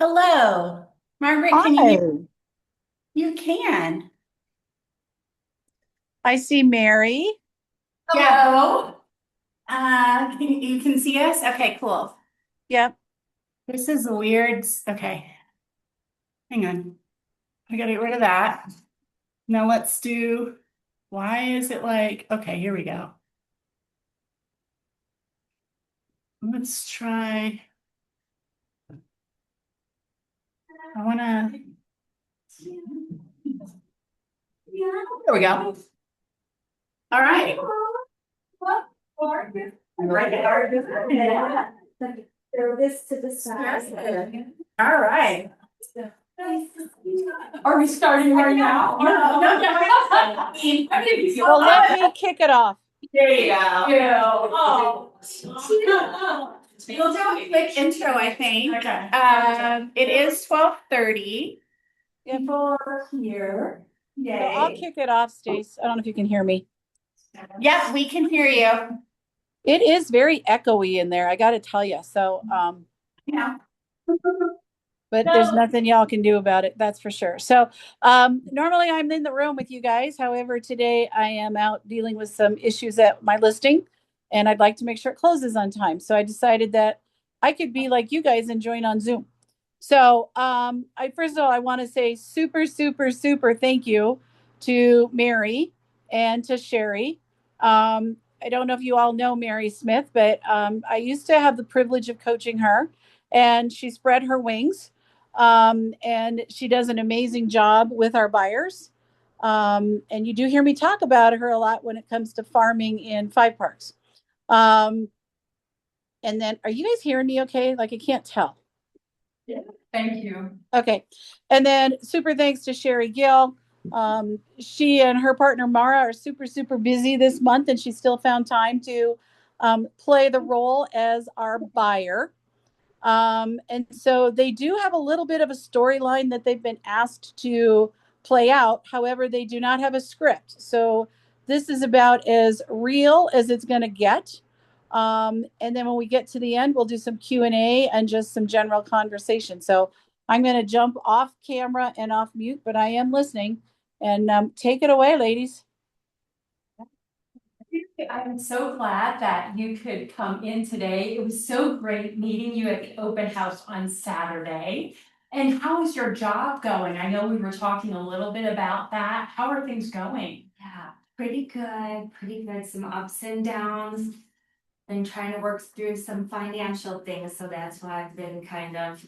Hello, Margaret, can you hear? Hi, You can. I see Mary. Hello. You can see us? Okay, cool. Yep. This is weird. Okay, hang on. I gotta get rid of that. Now let's do, why is it like, okay, here we go. Let's try, I wanna, there we go. All right. Throw this to the side. All right. Are we starting right now? No, Well, let no. me kick it off. There you go. Oh. We'll do a quick intro, I think. Okay. It is 12:30. Yep. People are here. So I'll Yay. kick it off, Stace. I don't know if you can hear me. Yep, we can hear you. It is very echoey in there, I got to tell you. So, Yeah. but there's So, nothing y'all can do about it. That's for sure. So, normally I'm in the room with you guys. However, today I am out dealing with some issues at my listing, and I'd like to make sure it closes on time. So I decided that I could be like you guys and join on Zoom. So, I first of all, I want to say super, super, super thank you to Mary and to Sherry. I don't know if you all know Mary Smith, but I used to have the privilege of coaching her, and she spread her wings. And she does an amazing job with our buyers. And you do hear me talk about her a lot when it comes to farming in Five Parks. Um, and then, are you guys hearing me okay? Like, I can't tell. yeah, thank you. Okay. And then super thanks to Sherry Gill. She and her partner Mara are super, super busy this month, and she still found time to play the role as our buyer. And so they do have a little bit of a storyline that they've been asked to play out. However, they do not have a script. So this is about as real as it's going to get. And then when we get to the end, we'll do some Q&A and just some general conversation. So I'm going to jump off camera and off mute, but I am listening. And take it away, ladies. I'm so glad that you could come in today. It was so great meeting you at the open house on Saturday. And how is your job going? I know we were talking a little bit about that. How are things going? Yeah, pretty good, pretty good. Some ups and downs. Been trying to work through some financial things, so that's why I've been kind of,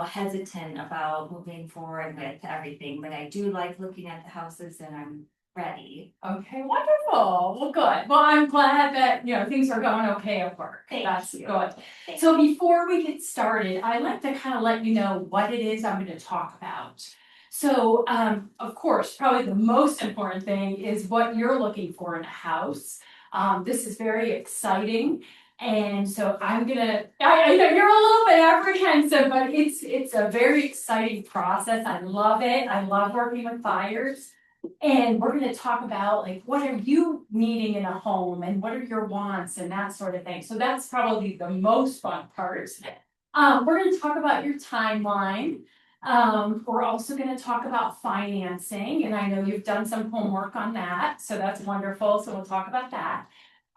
hesitant about moving forward with everything. But I do like looking at the houses and I'm ready. Okay, wonderful. Well, good. Well, I'm glad that, things are going okay at work. That's you. good. So before we get started, I like to kind of let you know what it is I'm going to talk about. So, of course, probably the most important thing is what you're looking for in a house. This is very exciting. And so I know you're a little bit apprehensive, but it's a very exciting process. I love it. I love working with buyers. And we're going to talk about like what are you needing in a home and what are your wants and that sort of thing. So that's probably the most fun part. We're going to talk about your timeline. We're also going to talk about financing, and I know you've done some homework on that, so that's wonderful. So we'll talk about that.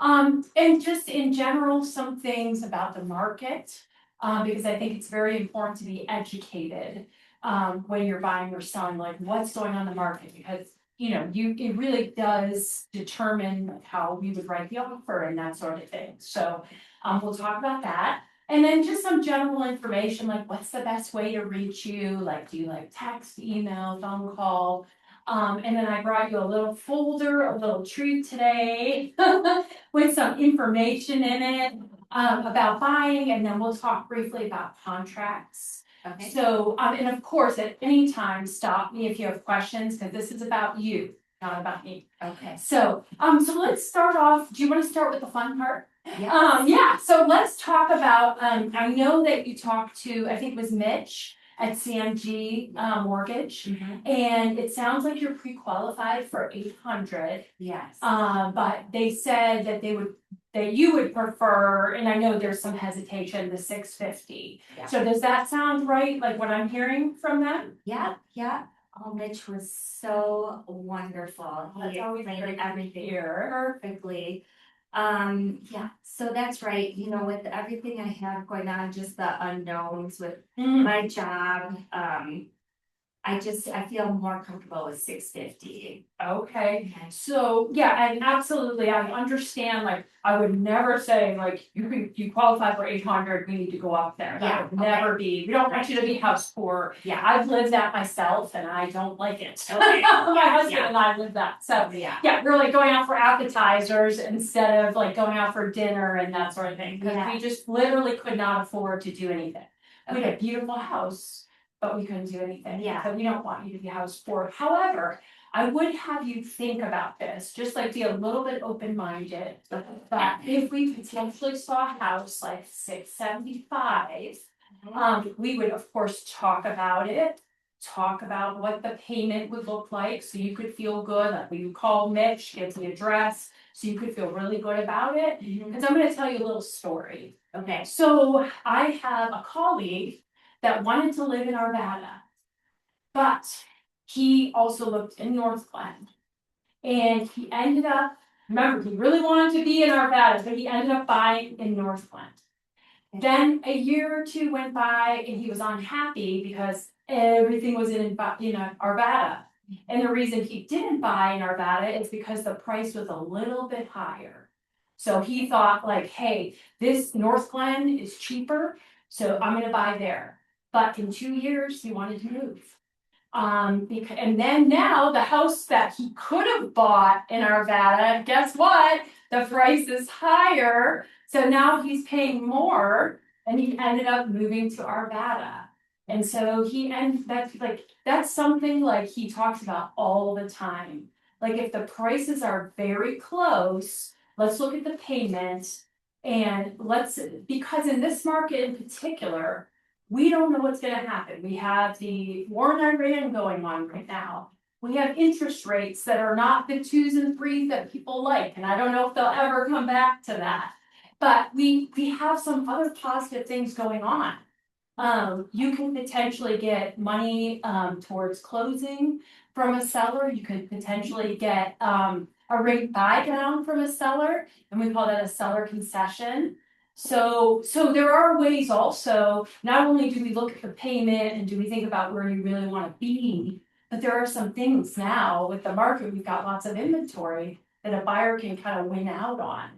And just in general, some things about the market, because I think it's very important to be educated when you're buying or selling, like what's going on in the market, because it really does determine how we would write the offer and that sort of thing. So we'll talk about that. And then just some general information, like what's the best way to reach you? Like, do you like text, email, phone call? And then I brought you a little folder, a little treat today with some information in it about buying, and then we'll talk briefly about contracts. Okay. So, and of course, at any time, stop me if you have questions, because this is about you, not about me. Okay. So let's start off. Do you want to start with the fun part? Yes. Yeah. So let's talk about. I know that you talked to, I think it was Mitch at CMG Mortgage, and it sounds like you're pre-qualified for 800. Yes. But they said that they would that you would prefer, and I know there's some hesitation, the 650. Yeah. So does that sound right, like what I'm hearing from them? Yeah, yeah. Oh, Mitch was so wonderful. That's He always great explained to everything hear. perfectly. Yeah, so that's right. You know, with everything I have going on, just the unknowns with my job, I feel more comfortable with 650. Okay, so yeah, and absolutely, I understand, like, I would never say, like, you qualify for 800, we need to go up there. Yeah, That would never be, we don't want you to be house poor. Yeah. I've lived that myself and I don't like it. Okay. My husband Yeah. and I live that, so. Yeah. Yeah, we're like going out for appetizers instead of like going out for dinner and that sort of thing, because Yeah. we just literally could not afford to do anything. We had a Okay. beautiful house, but we couldn't do anything. Yeah. So we don't want you to be house poor. However, I would have you think about this, just like be a little bit open-minded. That if we potentially saw a house like 675, we would of course talk about it. Talk about what the payment would look like, so you could feel good, like we would call Mitch, get the address, so you could feel really good about it. Because I'm gonna tell you a little story. Okay. So I have a colleague that wanted to live in Arvada. But he also looked in North Glen. And he ended up, remember, he really wanted to be in Arvada, but he ended up buying in North Glen. Then a year or two went by and he was unhappy because everything was in Arvada. And the reason he didn't buy in Arvada is because the price was a little bit higher. So he thought like, hey, this North Glen is cheaper, so I'm gonna buy there. But in 2 years, he wanted to move. And then now the house that he could have bought in Arvada, guess what? The price is higher. So now he's paying more and he ended up moving to Arvada. And so that's something like he talks about all the time. Like if the prices are very close, let's look at the payment and because in this market in particular, we don't know what's gonna happen. We have the war in Iran going on right now. We have interest rates that are not the 2s and 3s that people like, and I don't know if they'll ever come back to that. But we have some other positive things going on. You can potentially get money towards closing from a seller. You could potentially get a rate buy down from a seller, and we call that a seller concession. So there are ways also, not only do we look at the payment and do we think about where you really want to be, but there are some things now with the market, we've got lots of inventory that a buyer can kind of win out on.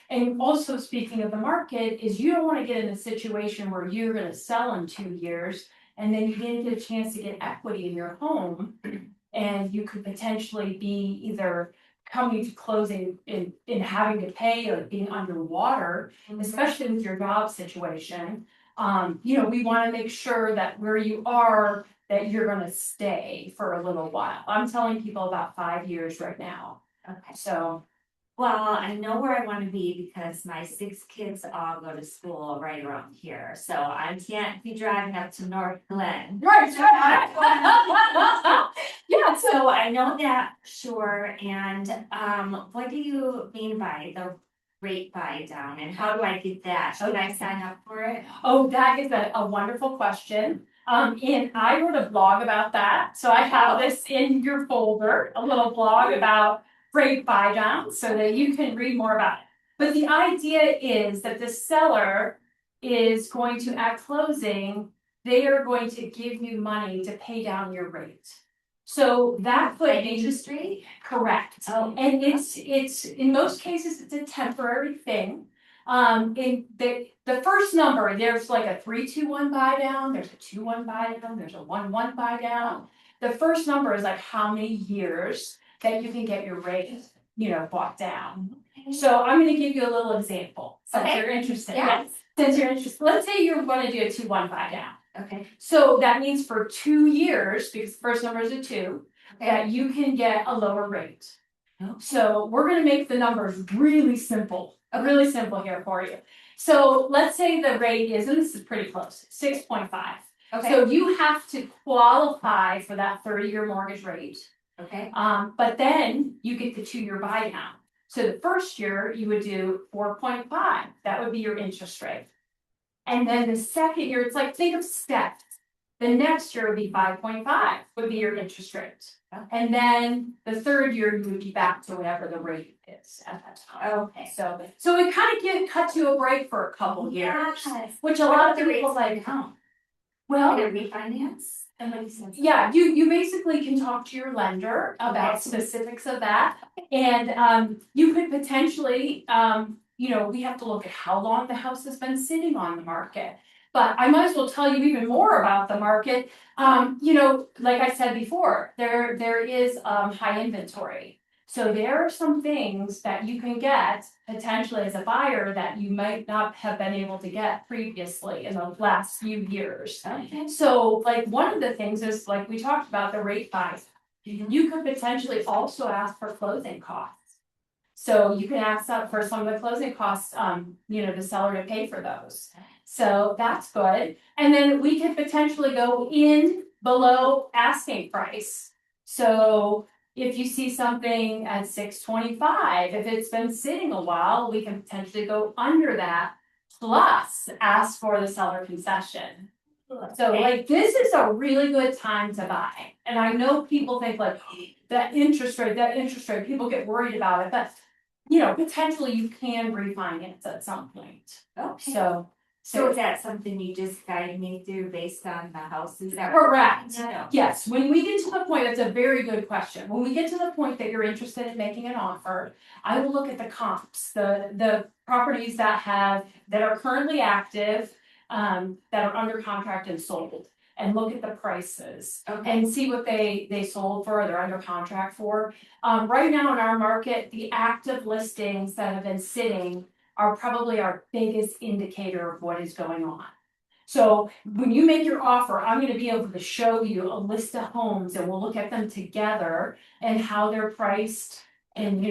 And also speaking of the market, is you don't want to get in a situation where you're going to sell in 2 years and then you didn't get a chance to get equity in your home, and you could potentially be either coming to closing in having to pay or being underwater, especially with your job situation. We want to make sure that where you are, that you're going to stay for a little while. I'm telling people about 5 years right now. Okay. So. Well, I know where I want to be because my 6 kids all go to school right around here. So I can't be driving up to North Glen. Right. Yeah, so I know that, sure. And what do you mean by the rate buy down and how do I get that? Should I sign up for it? Oh, that is a wonderful question. And I wrote a blog about that. So I have this in your folder, a little blog about rate buy down so that you can read more about it. But the idea is that the seller is going to, at closing, they are going to give you money to pay down your rate. So that could Like be interest rate? correct. Oh. And it's in most cases, it's a temporary thing. In the first number, there's like a 3-2-1 buy down, there's a 2-1 buy down, there's a 1-1 buy down. The first number is like how many years that you can get your rate, bought down. So I'm gonna give you a little example, since Okay. you're interested. Yes. Since you're interested, let's say you're gonna do a 2-1 buy down. Okay. So that means for 2 years, because the first number is a 2, that you can get a lower rate. Okay. So we're gonna make the numbers really simple here for you. So let's say the rate is, and this is pretty close, 6.5. Okay. So you have to qualify for that 30-year mortgage rate. Okay. But then you get the 2-year buy down. So the first year you would do 4.5, that would be your interest rate. And then the second year, it's like, think of steps. The next year would be 5.5 would be your interest rate. And then the third year you would be back to whatever the rate is at that time. Okay. So it kind of cut you a break for a couple years, Yes. which a What lot are of the people rates like, oh. Well, Can it refinance? And what is it? yeah, you basically can talk to your lender about Okay. specifics of that. And you could potentially, we have to look at how long the house has been sitting on the market. But I might as well tell you even more about the market. Like I said before, there is high inventory. So there are some things that you can get potentially as a buyer that you might not have been able to get previously in the last few years. Okay. So like one of the things is like we talked about the rate buy. Mhm. You could potentially also ask for closing costs. So you can ask up for some of the closing costs, the seller to pay for those. So that's good. And then we could potentially go in below asking price. So if you see something at 625, if it's been sitting a while, we can potentially go under that. Plus ask for the seller concession. So like this is a really good time to buy. And I know people think like that interest rate, people get worried about it, but potentially you can refinance at some point. Okay. So is that something you just guide me through based on the houses that? correct. No. Yes, when we get to the point, that's a very good question. When we get to the point that you're interested in making an offer, I will look at the comps, the properties that are currently active, that are under contract and sold. And look at the prices Okay. and see what they sold for, or they're under contract for. Right now in our market, the active listings that have been sitting are probably our biggest indicator of what is going on. So when you make your offer, I'm gonna be able to show you a list of homes and we'll look at them together and how they're priced. And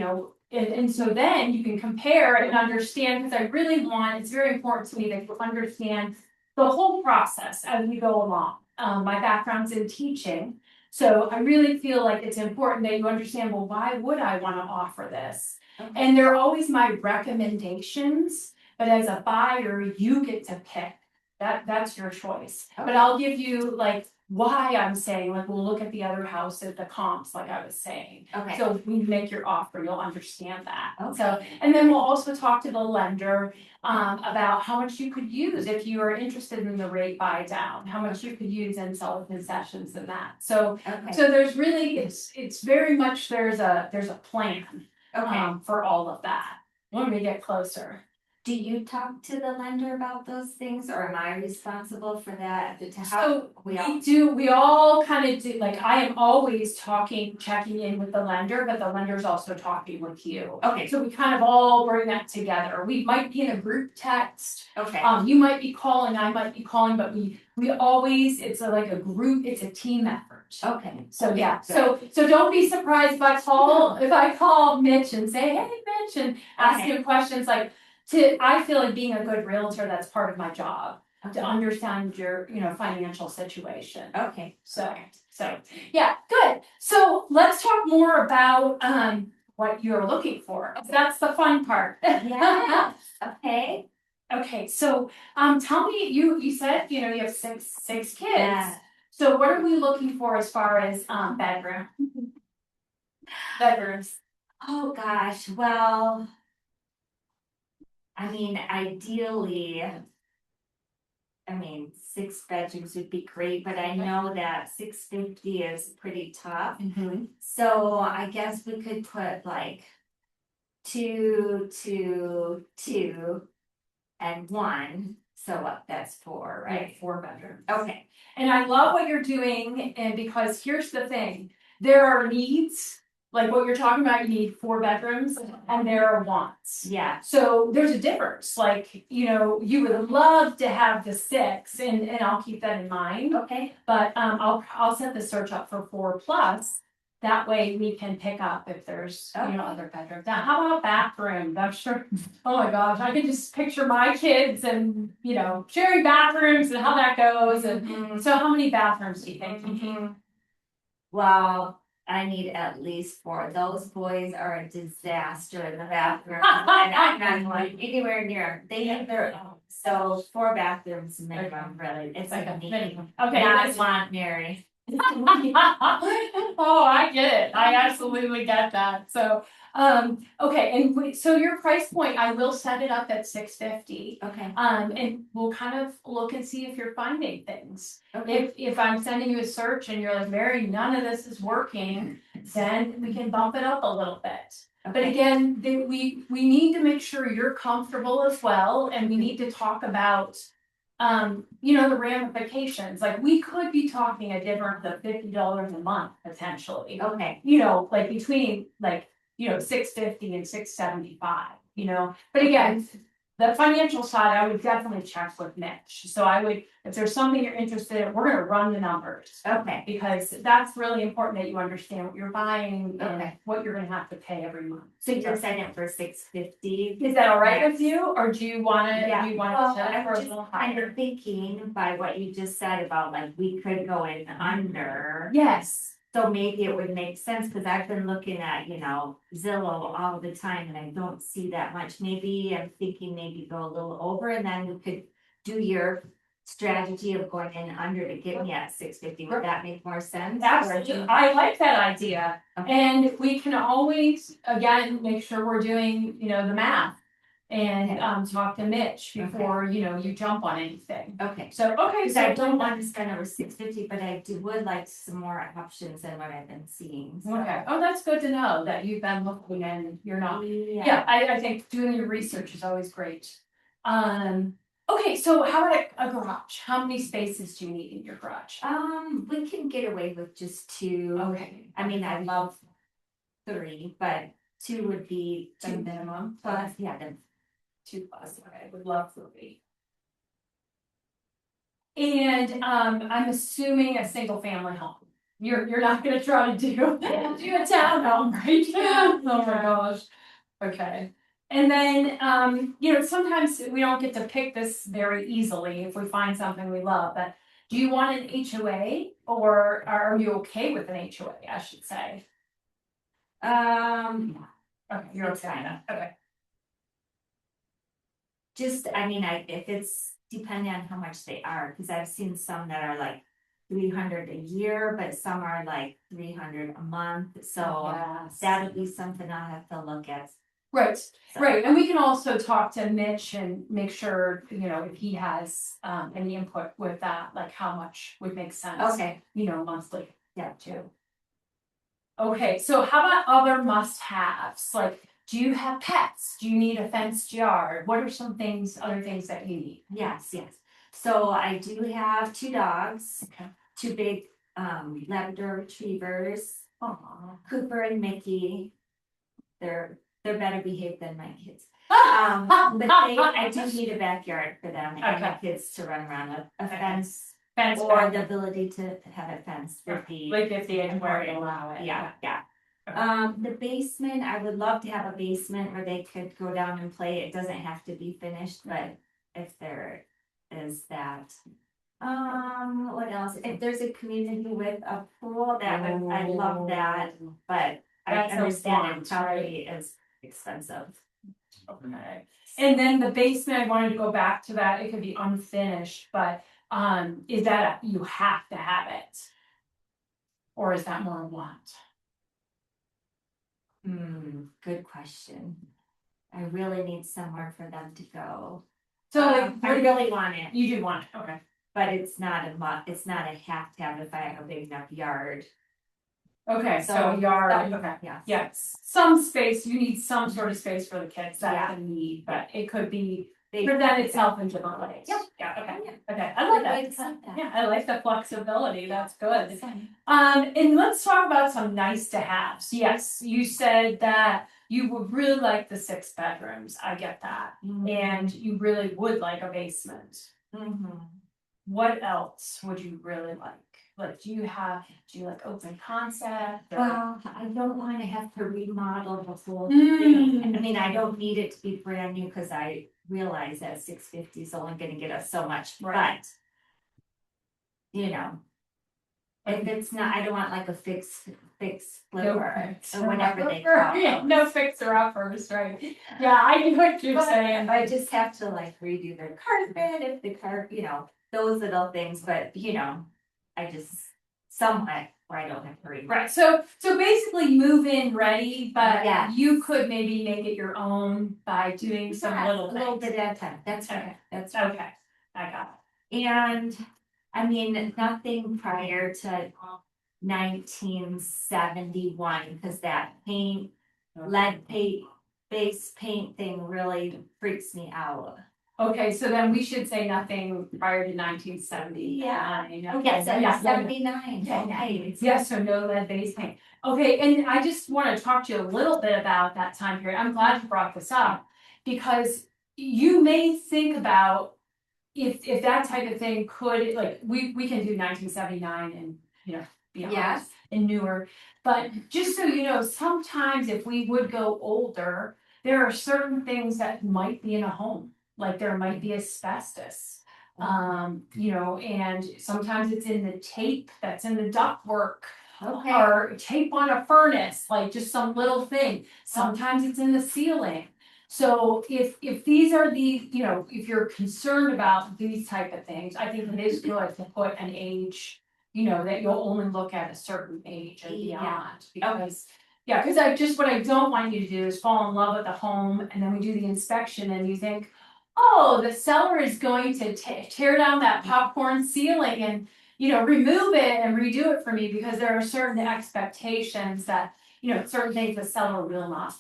and so then you can compare and understand, because I really want, it's very important to me that you understand the whole process as we go along. My background's in teaching, so I really feel like it's important that you understand, well, why would I want to offer this? Okay. And they're always my recommendations, but as a buyer, you get to pick. That's your choice. But I'll give you like why I'm saying, like we'll look at the other houses, the comps, like I was saying. Okay. So when you make your offer, you'll understand that. Okay. So, and then we'll also talk to the lender about how much you could use if you are interested in the rate buy down, how much you could use in seller concessions and that. So Okay. so there's really, it's very much, there's a plan Okay. for all of that when we get closer. Do you talk to the lender about those things, or am I responsible for that? So we all kind of do, like I am always checking in with the lender, but the lender's also talking with you. Okay. So we kind of all bring that together. We might be in a group text. Okay. You might be calling, I might be calling, but we always, it's like a group, it's a team effort. Okay. So yeah, good. so don't be surprised if I call Mitch and say, hey Mitch, and ask him questions like, I feel like being a good realtor, that's part of my job, to understand your, financial situation. Okay. So yeah, good. So let's talk more about what you're looking for. That's the fun part. Yeah. Okay. Okay, so tell me, you said you have six kids. Yeah. So what are we looking for as far as bedrooms? Oh gosh, well, I mean, ideally, 6 bedrooms would be great, but I know that 650 is pretty tough. Mm-hmm. So I guess we could put like 2, 2, 2, and 1. So what? That's 4, right? Right, 4 bedrooms. Okay. And I love what you're doing, and because here's the thing, there are needs, like what you're talking about, you need 4 bedrooms, and there are wants. Yeah. So there's a difference, like, you would love to have the 6, and I'll keep that in mind. Okay. But I'll set the search up for 4+. That way we can pick up if there's, other bedrooms. Now, how about bathrooms? I'm sure, oh my gosh, I can just picture my kids and, sharing bathrooms and how that goes. And Mhm. so how many bathrooms do you think? Mhm. Well, I need at least 4. Those boys are a disaster in the bathroom. And I'm not going anywhere near them. They have their own. So 4 bathrooms minimum, really. It's like a minimum. Okay, Not that's- want Mary. Oh, I get it. I absolutely get that. So, okay, and so your price point, I will set it up at $650. Okay. And we'll kind of look and see if you're finding things. Okay. If I'm sending you a search and you're like, Mary, none of this is working, then we can bump it up a little bit. But Okay. again, we need to make sure you're comfortable as well, and we need to talk about the ramifications. Like, we could be talking a difference of $50 a month potentially. Okay. Like between $650 and $675. But again, the financial side, I would definitely check with Mitch. So I would, if there's something you're interested in, we're gonna run the numbers. Okay. Because that's really important that you understand what you're buying and Okay. what you're gonna have to pay every month. So you're setting it for 650. Is that all right with you, or do you wanna, Yeah, do you wanna well, set it I'm for a just little kind higher? of thinking by what you just said about like, we could go in under. Yes. So maybe it would make sense, because I've been looking at, Zillow all the time and I don't see that much. Maybe I'm thinking maybe go a little over, and then we could do your strategy of going in under to get me at 650. Would that make more sense? Absolutely, I like that idea, Okay. and we can always, again, make sure we're doing, the math. And, talk to Mitch Okay. before, you jump on anything. Okay. So, okay, Because so I don't want to spend over 650, but I would like some more options than what I've been seeing. So. Okay, oh, that's good to know that you've been looking and you're not. Yeah, I think doing your research is always great. Okay, so how about a garage? How many spaces do you need in your garage? We can get away with just 2. Okay. I mean, I love 3, but 2 would be the 2 minimum. Plus, yeah, then 2 plus, okay, would love 3. And I'm assuming a single family home. You're not gonna try to do a townhome, right? Oh my gosh. Okay. And then sometimes we don't get to pick this very easily if we find something we love, but do you want an HOA, or are you okay with an HOA, I should say? yeah. Okay, you're That's okay. fine. Okay. Just, I mean, if it's depending on how much they are, because I've seen some that are like 300 a year, but some are like 300 a month. So Yes. that'll be something I'll have to look at. Right, So. right, and we can also talk to Mitch and make sure, if he has any input with that, like how much would make sense. Okay. Monthly. Yeah. Too. Okay, so how about other must-haves? Like, do you have pets? Do you need a fenced yard? What are other things that you need? Yes. So I do have 2 dogs, Okay. 2 big Labrador retrievers, Aww. Cooper and Mickey. They're better behaved than my kids. But I do need a backyard for them and Okay. the kids to run around a Okay. fence, Fence or back. the ability to have it fenced would be. Like if the where you allow it. Yeah. Okay. The basement, I would love to have a basement where they could go down and play. It doesn't have to be finished, but if there is that. What else? If there's a community with a pool, I love that, but I That's a understand want, it probably is expensive. Okay. And then the basement, I wanted to go back to that. It could be unfinished, but is that you have to have it? Or is that more a want? Good question. I really need somewhere for them to go. So I really want it, you do want it, okay. but it's not it's not a have to have if I have a big enough yard. Okay, so yard, okay. Yes. Yes, some space, you need some sort of space for the kids, Yeah. that's a need, but it could be They- present itself in different ways. Yep. Yeah, okay, Yeah. okay, I like Like that. that. Yeah, I like the flexibility, that's good. And let's talk about some nice to haves. Yes, you said that you would really like the 6 bedrooms, I get that. And you really would like a basement. What else would you really like? Like, do you like open concept? or- Well, I don't wanna have to remodel the whole Mm. thing. I mean, I don't need it to be brand new, cause I realize that 650 is only gonna get us so much, Right. but. If it's not, I don't want like a fixed No flipper fix. or whatever they call Yeah, them. no fixer uppers, right? Yeah, I get what you're saying. I just have to like redo their carpet if the those little things, but I just somewhat where I don't have to read. Right, so basically move in ready, but Yes. you could maybe make it your own by doing some Yes, little a little things. bit at a time. That's right. Okay. That's right. Okay, I got And I mean, nothing prior to 1971, because that it. lead paint, base paint thing really freaks me out. Okay, so then we should say nothing prior to 1970. Yeah. Oh, Yes, yeah, 79. Yeah, Okay. yeah, so no lead based paint. Okay, and I just want to talk to you a little bit about that time period. I'm glad you brought this up. Because you may think about if that type of thing could, like, we can do 1979 and, beyond. Yes. And newer, but just so you know, sometimes if we would go older, there are certain things that might be in a home, like there might be asbestos. And sometimes it's in the tape that's in the ductwork. Okay. Or tape on a furnace, like just some little thing. Sometimes it's in the ceiling. So if these are the, if you're concerned about these type of things, I think it is good to put an age, that you'll only look at a certain age and Yeah. beyond. Because what I don't want you to do is fall in love with the home and then we do the inspection and you think, oh, the seller is going to tear down that popcorn ceiling and remove it and redo it for me because there are certain expectations that, certain things the seller will not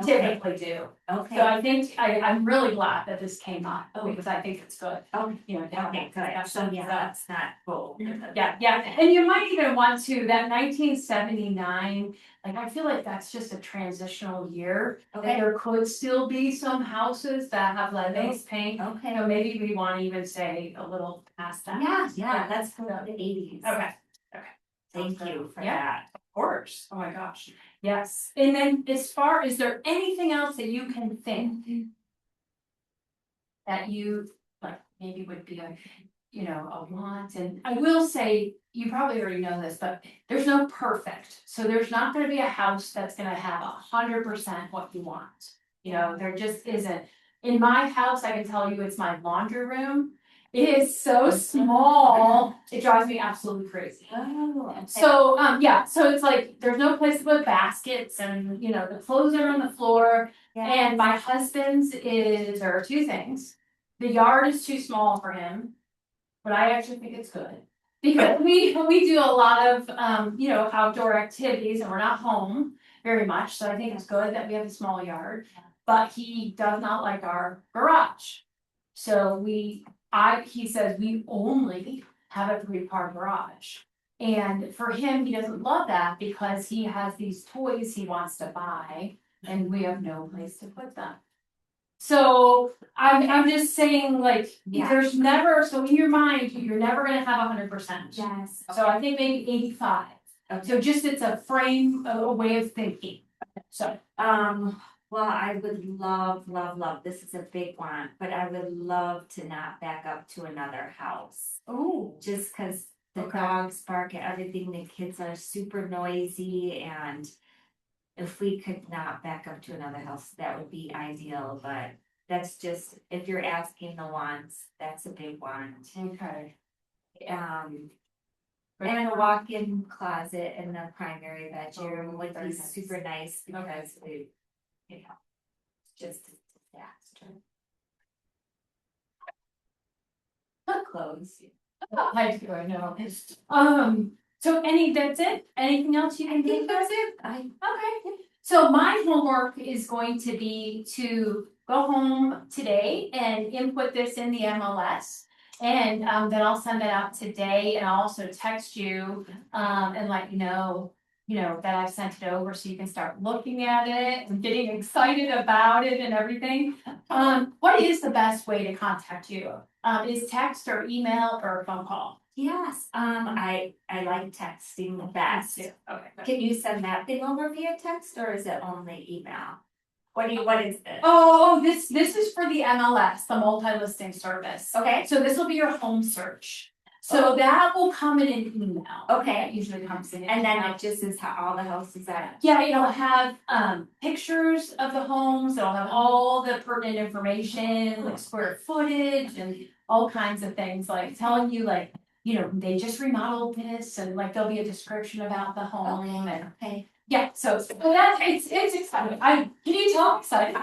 typically do. Okay. So I think I'm really glad that this came up because I think it's good. Oh, To have okay, that good. So discussion. yeah, that's not cool. Yeah, and you might even want to, that 1979, like I feel like that's just a transitional year. That Okay. there could still be some houses that have lead-based paint. Okay. Maybe we want to even say a little past that. Yeah, that's from the 80s. Okay. Thank you for Yeah. that. Of course, oh my gosh, yes, and then is there anything else that you can think? That you, like, maybe would be a want, and I will say, you probably already know this, but there's no perfect. So there's not gonna be a house that's gonna have 100% what you want, there just isn't. In my house, I can tell you, it's my laundry room. It is so small, it drives me absolutely crazy. Oh, okay. So, so it's like, there's no place to put baskets and, the clothes are on the floor. Yeah. And my husband's there are two things. The yard is too small for him, but I actually think it's good. Because we do a lot of, outdoor activities and we're not home very much, so I think it's good that we have a small yard. But he does not like our garage. So he says we only have a 3-car garage. And for him, he doesn't love that because he has these toys he wants to buy and we have no place to put them. So I'm just saying, like, Yeah. there's never, so in your mind, you're never gonna have 100%. Yes. So I think maybe 85. Okay. So just it's a frame, a way of thinking. So, Well, I would love, this is a big one, but I would love to not back up to another house. oh, Just cause the Okay. dogs bark at everything, the kids are super noisy, and if we could not back up to another house, that would be ideal, but that's just, if you're asking the ones, that's a big one. okay. And a walk-in closet in the primary bedroom would very be nice. super nice because we, just a disaster. Clothes. I do, I know. So that's it? Anything else you I can think think of? that's it. Okay, so my homework is going to be to go home today and input this in the MLS. And then I'll send it out today and I'll also text you and let you know, that I've sent it over so you can start looking at it and getting excited about it and everything. What is the best way to contact you? Is text or email or phone call? Yes, I like texting the best. Okay. good. Can you send that thing over via text or is it only email? What is this? Oh, this is for the MLS, the multi-listing service. Okay, So this will be your home search. So that will come in an email. Okay. That usually comes in. an And then email. it just is how all the houses are. Yeah, it'll have pictures of the homes, it'll have all the pertinent information, like square footage and all kinds of things, like telling you like, they just remodeled this and like there'll be a description about the home and. Okay. Yeah, so that it's exciting. Can you tell I'm excited?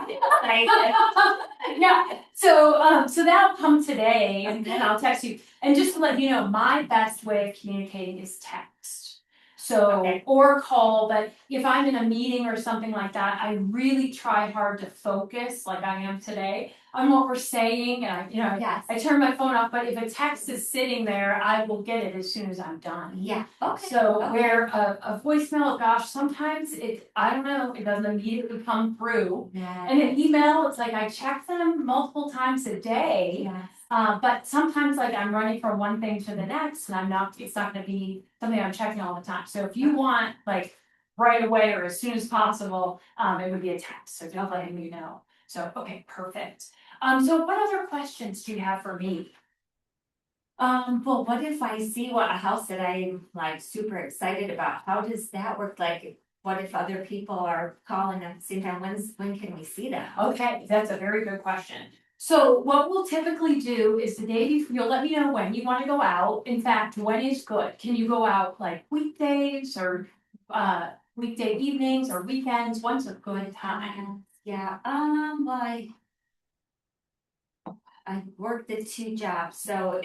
Yeah, so that'll come today and then I'll text you. And just to let you know, my best way of communicating is text. So, Okay. or call, but if I'm in a meeting or something like that, I really try hard to focus, like I am today, on what we're saying, and Yes. I turn my phone off, but if a text is sitting there, I will get it as soon as I'm done. Yeah, okay. So Okay. where a voicemail, gosh, sometimes I don't know, it doesn't immediately come through. Yeah. And an email, it's like I check them multiple times a day. Yes. But sometimes like I'm running from one thing to the next and it's not gonna be something I'm checking all the time. So if you want like right away or as soon as possible, it would be a text, so just letting you know. So, okay, perfect. So what other questions do you have for me? Well, what if I see a house that I'm like super excited about? How does that work? Like, what if other people are calling at the same time? When can we see that? Okay, that's a very good question. So what we'll typically do is the day before, you'll let me know when you wanna go out. In fact, when is good? Can you go out like weekdays or weekday evenings or weekends? When's a good time? Yeah, well, I work the 2 jobs, so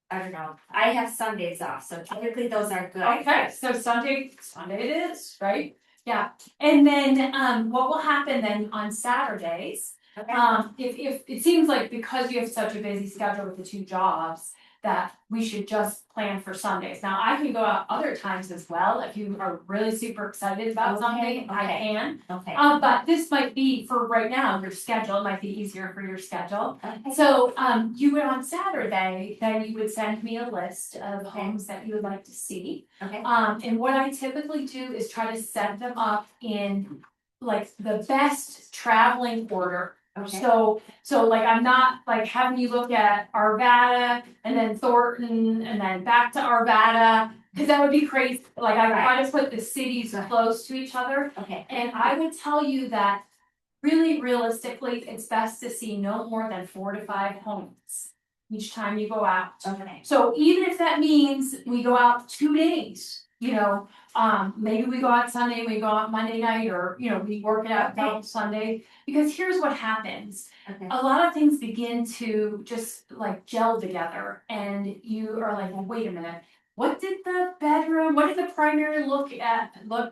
I don't know, I have Sundays off, so typically those are good. Okay, so Sunday it is, right? Yeah, and then what will happen then on Saturdays? Okay. If it seems like because you have such a busy schedule with the 2 jobs, that we should just plan for Sundays. Now, I can go out other times as well, if you are really super excited about something, I okay. can. Okay. But this might be for right now, your schedule, it might be easier for your schedule. Okay. So, you would on Saturday, then you would send me a list of homes that you would like to see. Okay. And what I typically do is try to set them up in like the best traveling order. Okay. So like I'm not like having you look at Arvada and then Thornton and then back to Arvada, because that would be crazy. Like I try to put the cities close to each other. Okay. And I would tell you that really realistically, it's best to see no more than 4 to 5 homes each time you go out. Okay. So even if that means we go out 2 days, maybe we go out Sunday, we go out Monday night, or, we work it out till Sunday. Because here's what happens. Okay. A lot of things begin to just like gel together and you are like, well, wait a minute. What did the primary look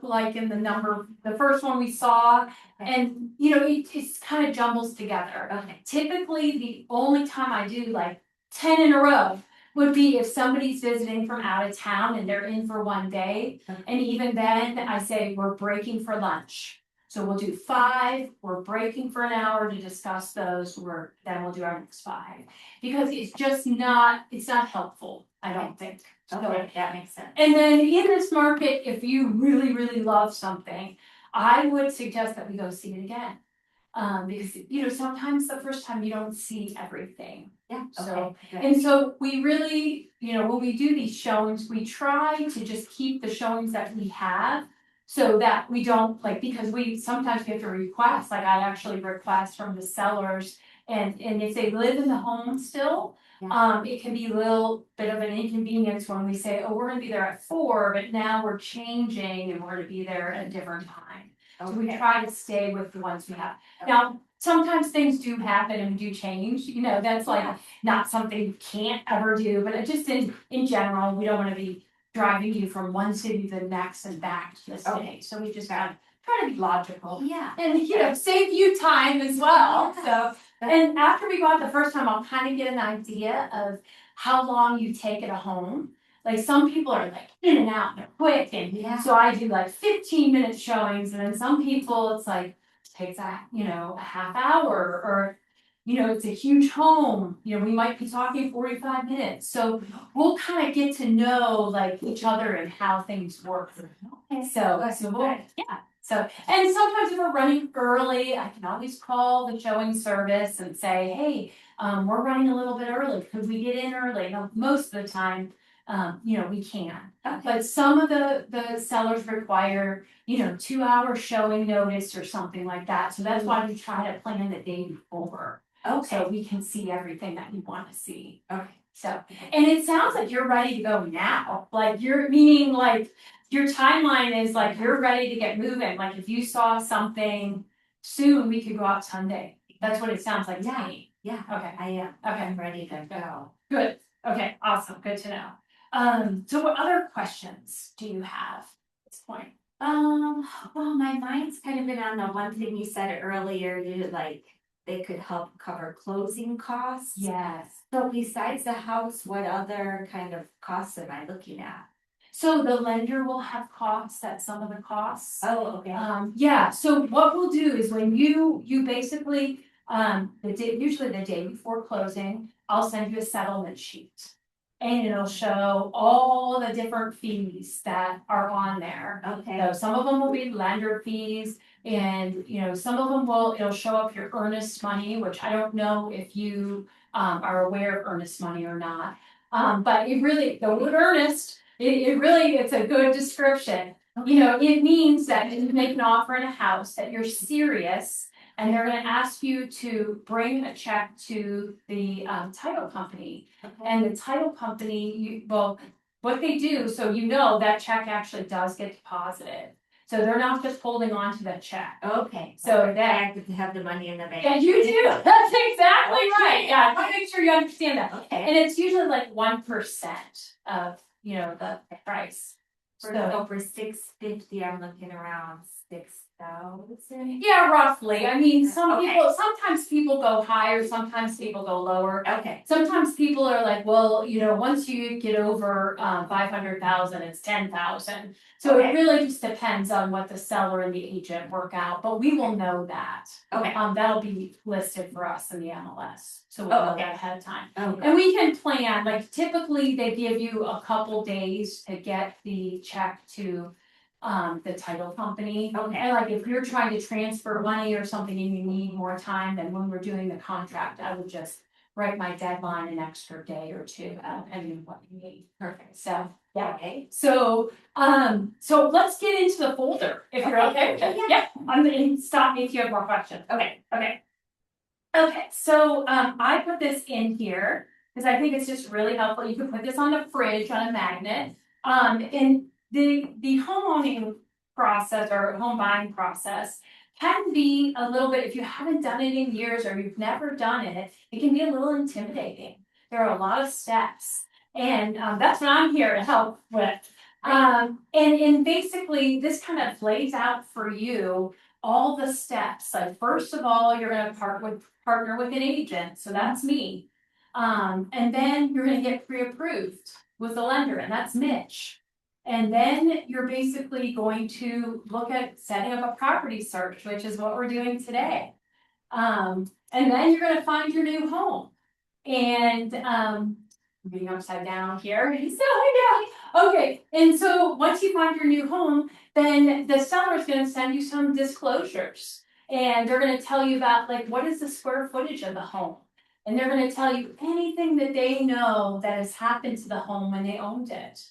like in the first one we saw? Okay. And, it kind of jumbles together. Okay. Typically, the only time I do like 10 in a row would be if somebody's visiting from out of town and they're in for 1 day. Okay. And even then, I say we're breaking for lunch. So we'll do 5, we're breaking for an hour to discuss those, then we'll do our next 5. Because it's not helpful, I don't think. Okay, that makes sense. And then in this market, if you really, really love something, I would suggest that we go see it again. Because, sometimes the first time you don't see everything. Yeah, So, okay. Good. and so we really, when we do these showings, we try to just keep the showings that we have. So that we don't because sometimes we have to request, like I actually request from the sellers. And if they live in the home still, it can be a little bit of an inconvenience when we say, oh, we're gonna be there at 4, but now we're changing and we're gonna be there at a different time. So we Okay. try to stay with the ones we have. Now, sometimes things do happen and do change, that's like not something you can't ever do, but it just in general, we don't wanna be driving you from one city to the next and back to the city. Okay. So we just gotta try to be logical. Yeah. And save you time as well. Yeah. So and after we go out the first time, I'll kind of get an idea of how long you take at a home. Like some people are like in and out, they're quick, and Yeah. so I do like 15-minute showings, and then some people it's like takes a half hour, or it's a huge home. We might be talking 45 minutes. So we'll kind of get to know like each other and how things work. Okay. So Good, we'll good. yeah. So, and sometimes if we're running early, I can always call the showing service and say, hey, we're running a little bit early, could we get in early? Now, most of the time, we can. Okay. But some of the sellers require, 2 hour showing notice or something like that, so that's why we try to plan the day before. So Okay, we can see everything that you wanna see. okay. So, and it sounds like you're ready to go now, like you're, meaning like, your timeline is like, you're ready to get moving, like if you saw something soon, we could go out Sunday. That's what it sounds like to me. Yeah, Okay, I am. Okay. I'm ready to go. good, okay, awesome, good to know. So what other questions do you have at this point? Well, my mind's kind of been on the one thing you said earlier, they could help cover closing costs. Yes. So besides the house, what other kind of costs am I looking at? So the lender will have costs at some of the costs. Oh, okay. Yeah, so what we'll do is when you basically, usually the day before closing, I'll send you a settlement sheet. And it'll show all the different fees that are on there. Okay, So some of them will be lender fees and, some of them it'll show up your earnest money, which I don't know if you are aware of earnest money or not. But it really, the word earnest, it's a good description. It means that if you make an offer in a house that you're serious and they're gonna ask you to bring a check to the title company. And the title company, what they do, so that check actually does get deposited. So they're not just holding on to that check. okay. So I that, have to have the money in the bank. yeah, you do, that's exactly right, yeah, I make sure you understand that. Okay. And it's usually like 1% of, the price. So for $650, I'm looking around 6,000. Yeah, roughly. I mean, Okay. sometimes people go higher, sometimes people go lower. Okay, Sometimes people are like, well, once you get over 500,000, it's 10,000. So it Okay. really just depends on what the seller and the agent work out, but we will know that. okay. That'll be listed for us in the MLS, so we'll know okay. that ahead of time. Oh, And we can plan, like typically they give you a couple days to get the check to the title company. Okay. And like if you're trying to transfer money or something and you need more time, then when we're doing the contract, I would just write my deadline an extra day or two, depending on what you need. Perfect. So, yeah. Okay. So let's get into the folder, if you're okay with it. Yeah. I'm gonna stop me if you have more questions. Okay, so I put this in here because I think it's just really helpful. You can put this on the fridge on a magnet. And the home owning process or home buying process can be a little bit, if you haven't done it in years or you've never done it, it can be a little intimidating. There are a lot of steps, and that's what I'm here to help with. And basically this kind of lays out for you all the steps. Like first of all, you're gonna partner with an agent, so that's me. And then you're gonna get pre-approved with the lender, and that's Mitch. And then you're basically going to look at setting up a property search, which is what we're doing today. And then you're gonna find your new home. And I'm reading upside down here. So yeah, okay. And so once you find your new home, then the seller is gonna send you some disclosures. And they're gonna tell you about like what is the square footage of the home. And they're gonna tell you anything that they know that has happened to the home when they owned it.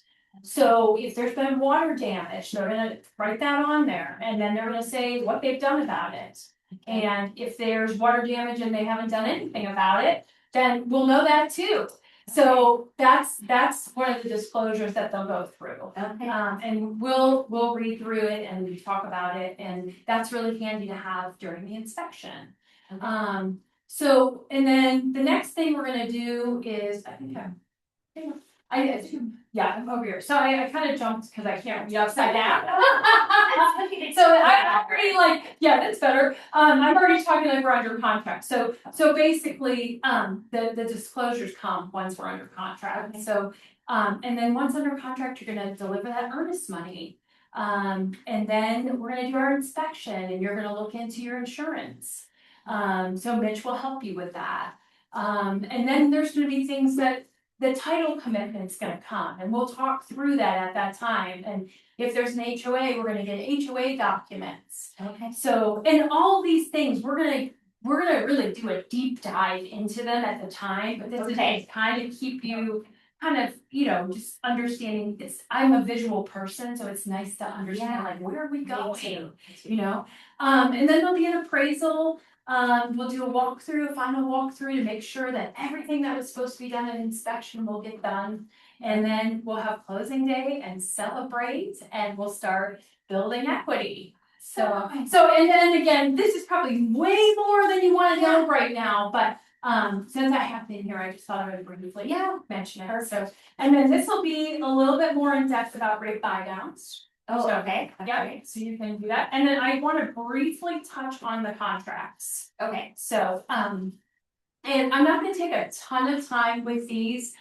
So if there's been water damage, they're gonna write that on there, and then they're gonna say what they've done about it. And if there's water damage and they haven't done anything about it, then we'll know that too. So that's one of the disclosures that they'll go through. Okay. And we'll read through it and talk about it, and that's really handy to have during the inspection. Okay. So, and then the next thing we're gonna do is, I'm over here. So I kind of jumped because I can't read upside down. So I'm already like, yeah, that's better. I'm already talking like we're under contract. So basically, the disclosures come once we're under contract. So, and then once under contract, you're gonna deliver that earnest money. And then we're gonna do our inspection and you're gonna look into your insurance. So Mitch will help you with that. And then there's gonna be things that the title commitment's gonna come, and we'll talk through that at that time, and if there's an HOA, we're gonna get HOA documents. Okay. So, and all these things, we're gonna really do a deep dive into them at the time, but this is Okay. to kind of keep you kind of, just understanding this. I'm a visual person, so it's nice to understand, Yeah. like, where are we Me going? too. And then there'll be an appraisal. We'll do a walkthrough, a final walkthrough to make sure that everything that was supposed to be done in inspection will get done. And then we'll have closing day and celebrate, and we'll start building equity. So, and then again, this is probably way more than you want to know right now, but since I have been here, I just thought I would briefly, mention it. So, and then this will be a little bit more in depth about rate buy downs. Oh, So, okay. Yeah, so you can do that. And then I want to briefly touch on the contracts. Okay. So, and I'm not gonna take a ton of time with these,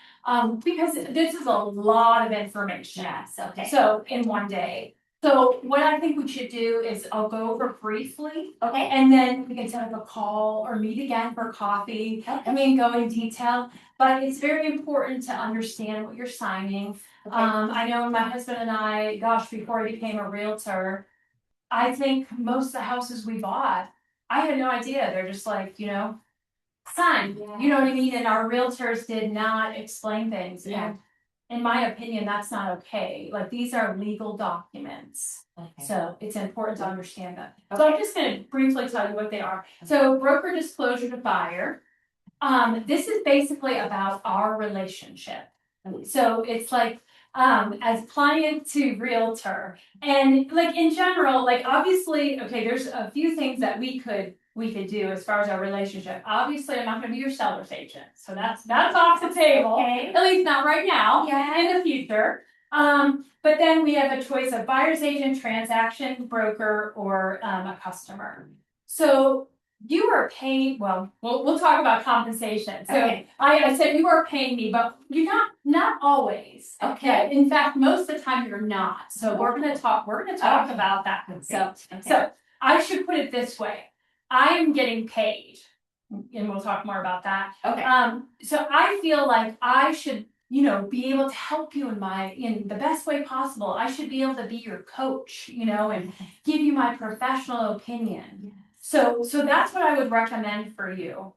because this is a lot of information. Yes, okay. So, in one day. So what I think we should do is I'll go over briefly, Okay. and then we can set up a call or meet again for coffee. Okay. I mean, go in detail, but it's very important to understand what you're signing. Okay. I know my husband and I, gosh, before I became a realtor, I think most of the houses we bought, I had no idea. They're just like, sign, you know what I mean? And our realtors did not explain things. Yeah. And in my opinion, that's not okay. Like, these are legal documents. Okay. So it's important to understand that. So I'm just gonna briefly tell you what they are. So broker disclosure to buyer. This is basically about our relationship. So it's like, as client to realtor, and like in general, like obviously, okay, there's a few things that we could do as far as our relationship. Obviously, I'm not gonna be your seller's agent, so that's off the table. Okay. At least not right now. Yeah. In the future. But then we have a choice of buyer's agent, transaction broker, or a customer. So you are paying, well, we'll talk about compensation. So Okay. I said you are paying me, but you're not always. Okay. In fact, most of the time you're not. So we're gonna talk Okay. about that. So Okay. so I should put it this way. I am getting paid. And we'll talk more about that. Okay. So I feel like I should, be able to help you in the best way possible. I should be able to be your coach, and give you my professional opinion. So that's what I would recommend for you.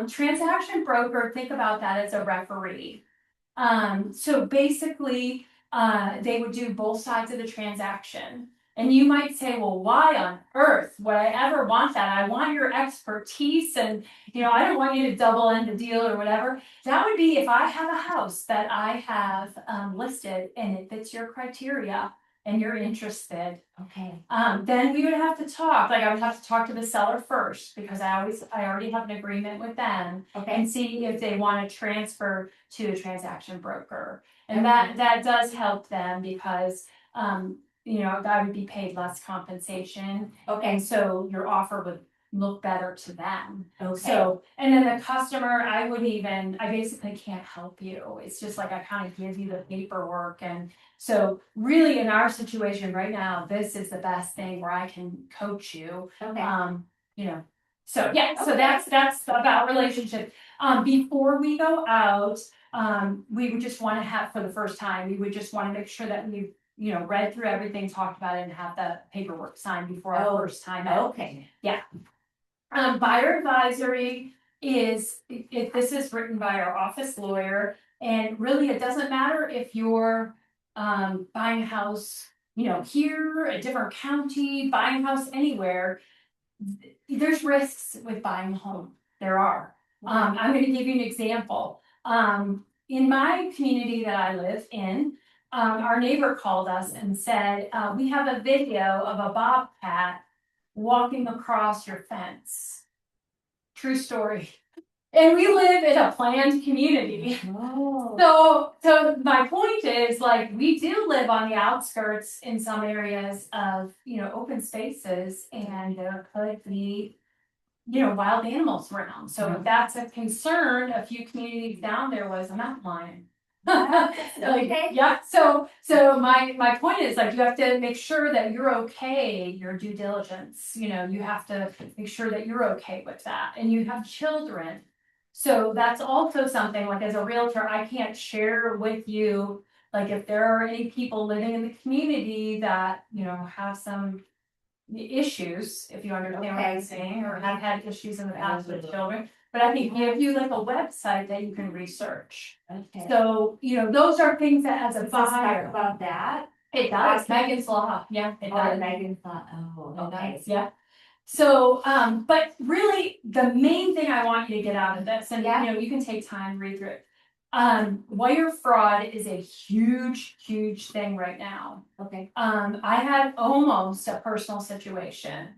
Transaction broker, think about that as a referee. So basically, they would do both sides of the transaction. And you might say, well, why on earth would I ever want that? I want your expertise, and I don't want you to double end the deal or whatever. That would be if I have a house that I have listed and it fits your criteria and you're interested. Okay. Then we would have to talk. Like, I would have to talk to the seller first, because I already have an agreement with them, Okay. and see if they want to transfer to a transaction broker. And that does help them, because I would be paid less compensation, Okay. and so your offer would look better to them. Okay. So, and then the customer, I basically can't help you. It's just like I kind of give you the paperwork. And so really, in our situation right now, this is the best thing where I can coach you. Okay. So yeah, so Okay. that's about relationship. Before we go out, we would just want to have, for the first time, we would just want to make sure that we read through everything, talked about it, and have the paperwork signed before our first time out. Okay. Buyer advisory is, if this is written by our office lawyer, and really it doesn't matter if you're buying a house, here, a different county, buying a house anywhere. There's risks with buying a home. There are. I'm going to give you an example. In my community that I live in, our neighbor called us and said, we have a video of a bobcat walking across your fence. True story. And we live in a planned community. Oh. So my point is, like, we do live on the outskirts in some areas of, open spaces, and there could be, wild animals around. So if that's a concern, a few communities down there was a mountain lion. Okay. Yeah. So my point is, like, you have to make sure that you're okay, your due diligence, you have to make sure that you're okay with that, and you have children. So that's also something, like as a realtor, I can't share with you, like if there are any people living in the community that, you know, have some issues, if you understand what I'm saying, or have had issues in the past with children. But I can give you like a website that you can research. Okay. So, you know, those are things that as a Does this talk buyer, about that? it does, Megan's Law, yeah, it Or does. Megan thought, oh, It okay. does, yeah. So, but really, the main thing I want you to get out of this, and Yeah. you know, you can take time, read through it. Wire fraud is a huge, huge thing right now. Okay. I had almost a personal situation.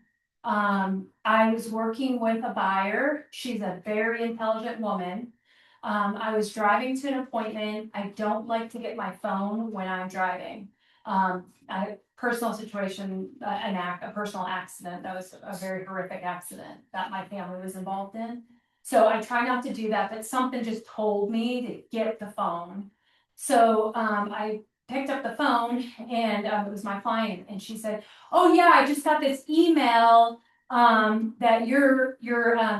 I was working with a buyer. She's a very intelligent woman. I was driving to an appointment. I don't like to get my phone when I'm driving. Personal situation, a personal accident. That was a very horrific accident that my family was involved in. So I try not to do that, but something just told me to get the phone. So I picked up the phone and it was my client, and she said, "Oh yeah, I just got this email that your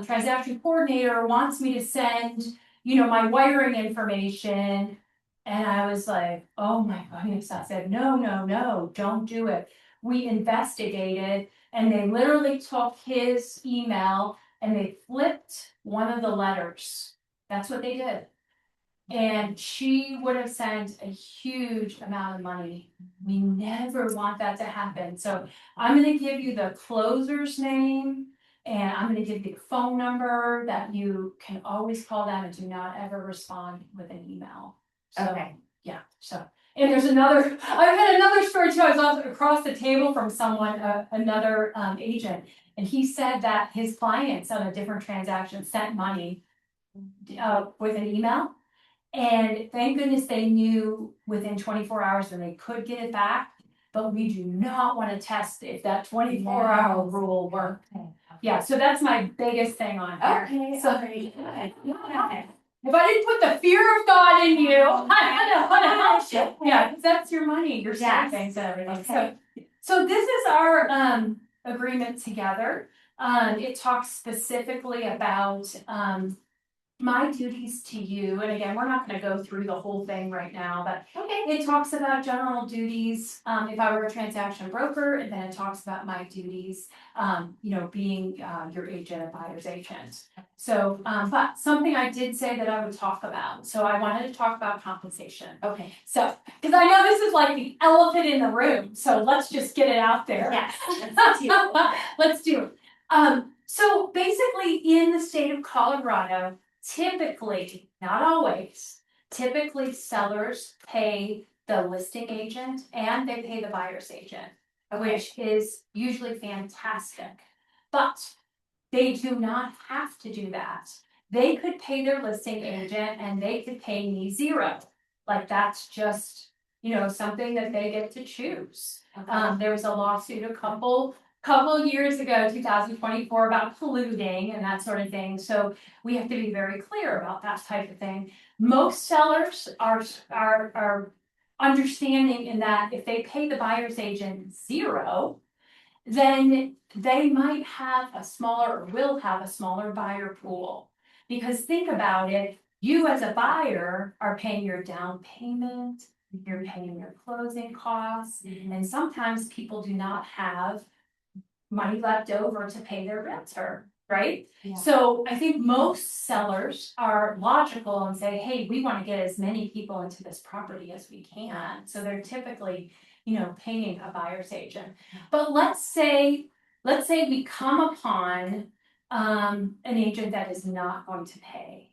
transaction coordinator wants me to send, you know, my wiring information." And I was like, "Oh my goodness!" I said, "No, no, no, don't do it." We investigated, and they literally took his email and they flipped one of the letters. That's what they did. And she would have sent a huge amount of money. We never want that to happen. So I'm gonna give you the closer's name, and I'm gonna give you the phone number that you can always call them, and do not ever respond with an email. So, Okay. yeah, so, and there's another, I've had another story too. I was also across the table from someone, another agent, and he said that his clients on a different transaction sent money with an email. And thank goodness they knew within 24 hours that they could get it back. But we do not want to test if that 24-hour rule worked. Okay. Yeah, so that's my biggest thing on here. Okay, So alright, good. Okay. if I didn't put the fear of God in you, I don't know how to help you. Yeah, 'cause that's your money, your Yes. savings and everything. Okay. So this is our agreement together. It talks specifically about my duties to you, and again, we're not gonna go through the whole thing right now, but Okay. it talks about general duties, if I were a transaction broker, and then it talks about my duties, you know, being, your agent, a buyer's agent. So, but something I did say that I would talk about, so I wanted to talk about compensation. Okay. So, cause I know this is like the elephant in the room, so let's just get it out there. Yes. Let's do it. Let's do it. So basically in the state of Colorado, typically, not always, typically sellers pay the listing agent and they pay the buyer's agent, which is usually fantastic. But they do not have to do that. They could pay their listing agent and they could pay me zero. Like that's just, you know, something that they get to choose. There was a lawsuit a couple years ago, 2024, about polluting and that sort of thing. So we have to be very clear about that type of thing. Most sellers are understanding in that if they pay the buyer's agent zero, then they might have a smaller or will have a smaller buyer pool. Because think about it, you as a buyer are paying your down payment, you're paying your closing costs, and sometimes people do not have money left over to pay their realtor, right? Yeah. So I think most sellers are logical and say, hey, we want to get as many people into this property as we can. So they're typically, you know, paying a buyer's agent. But let's say we come upon an agent that is not going to pay.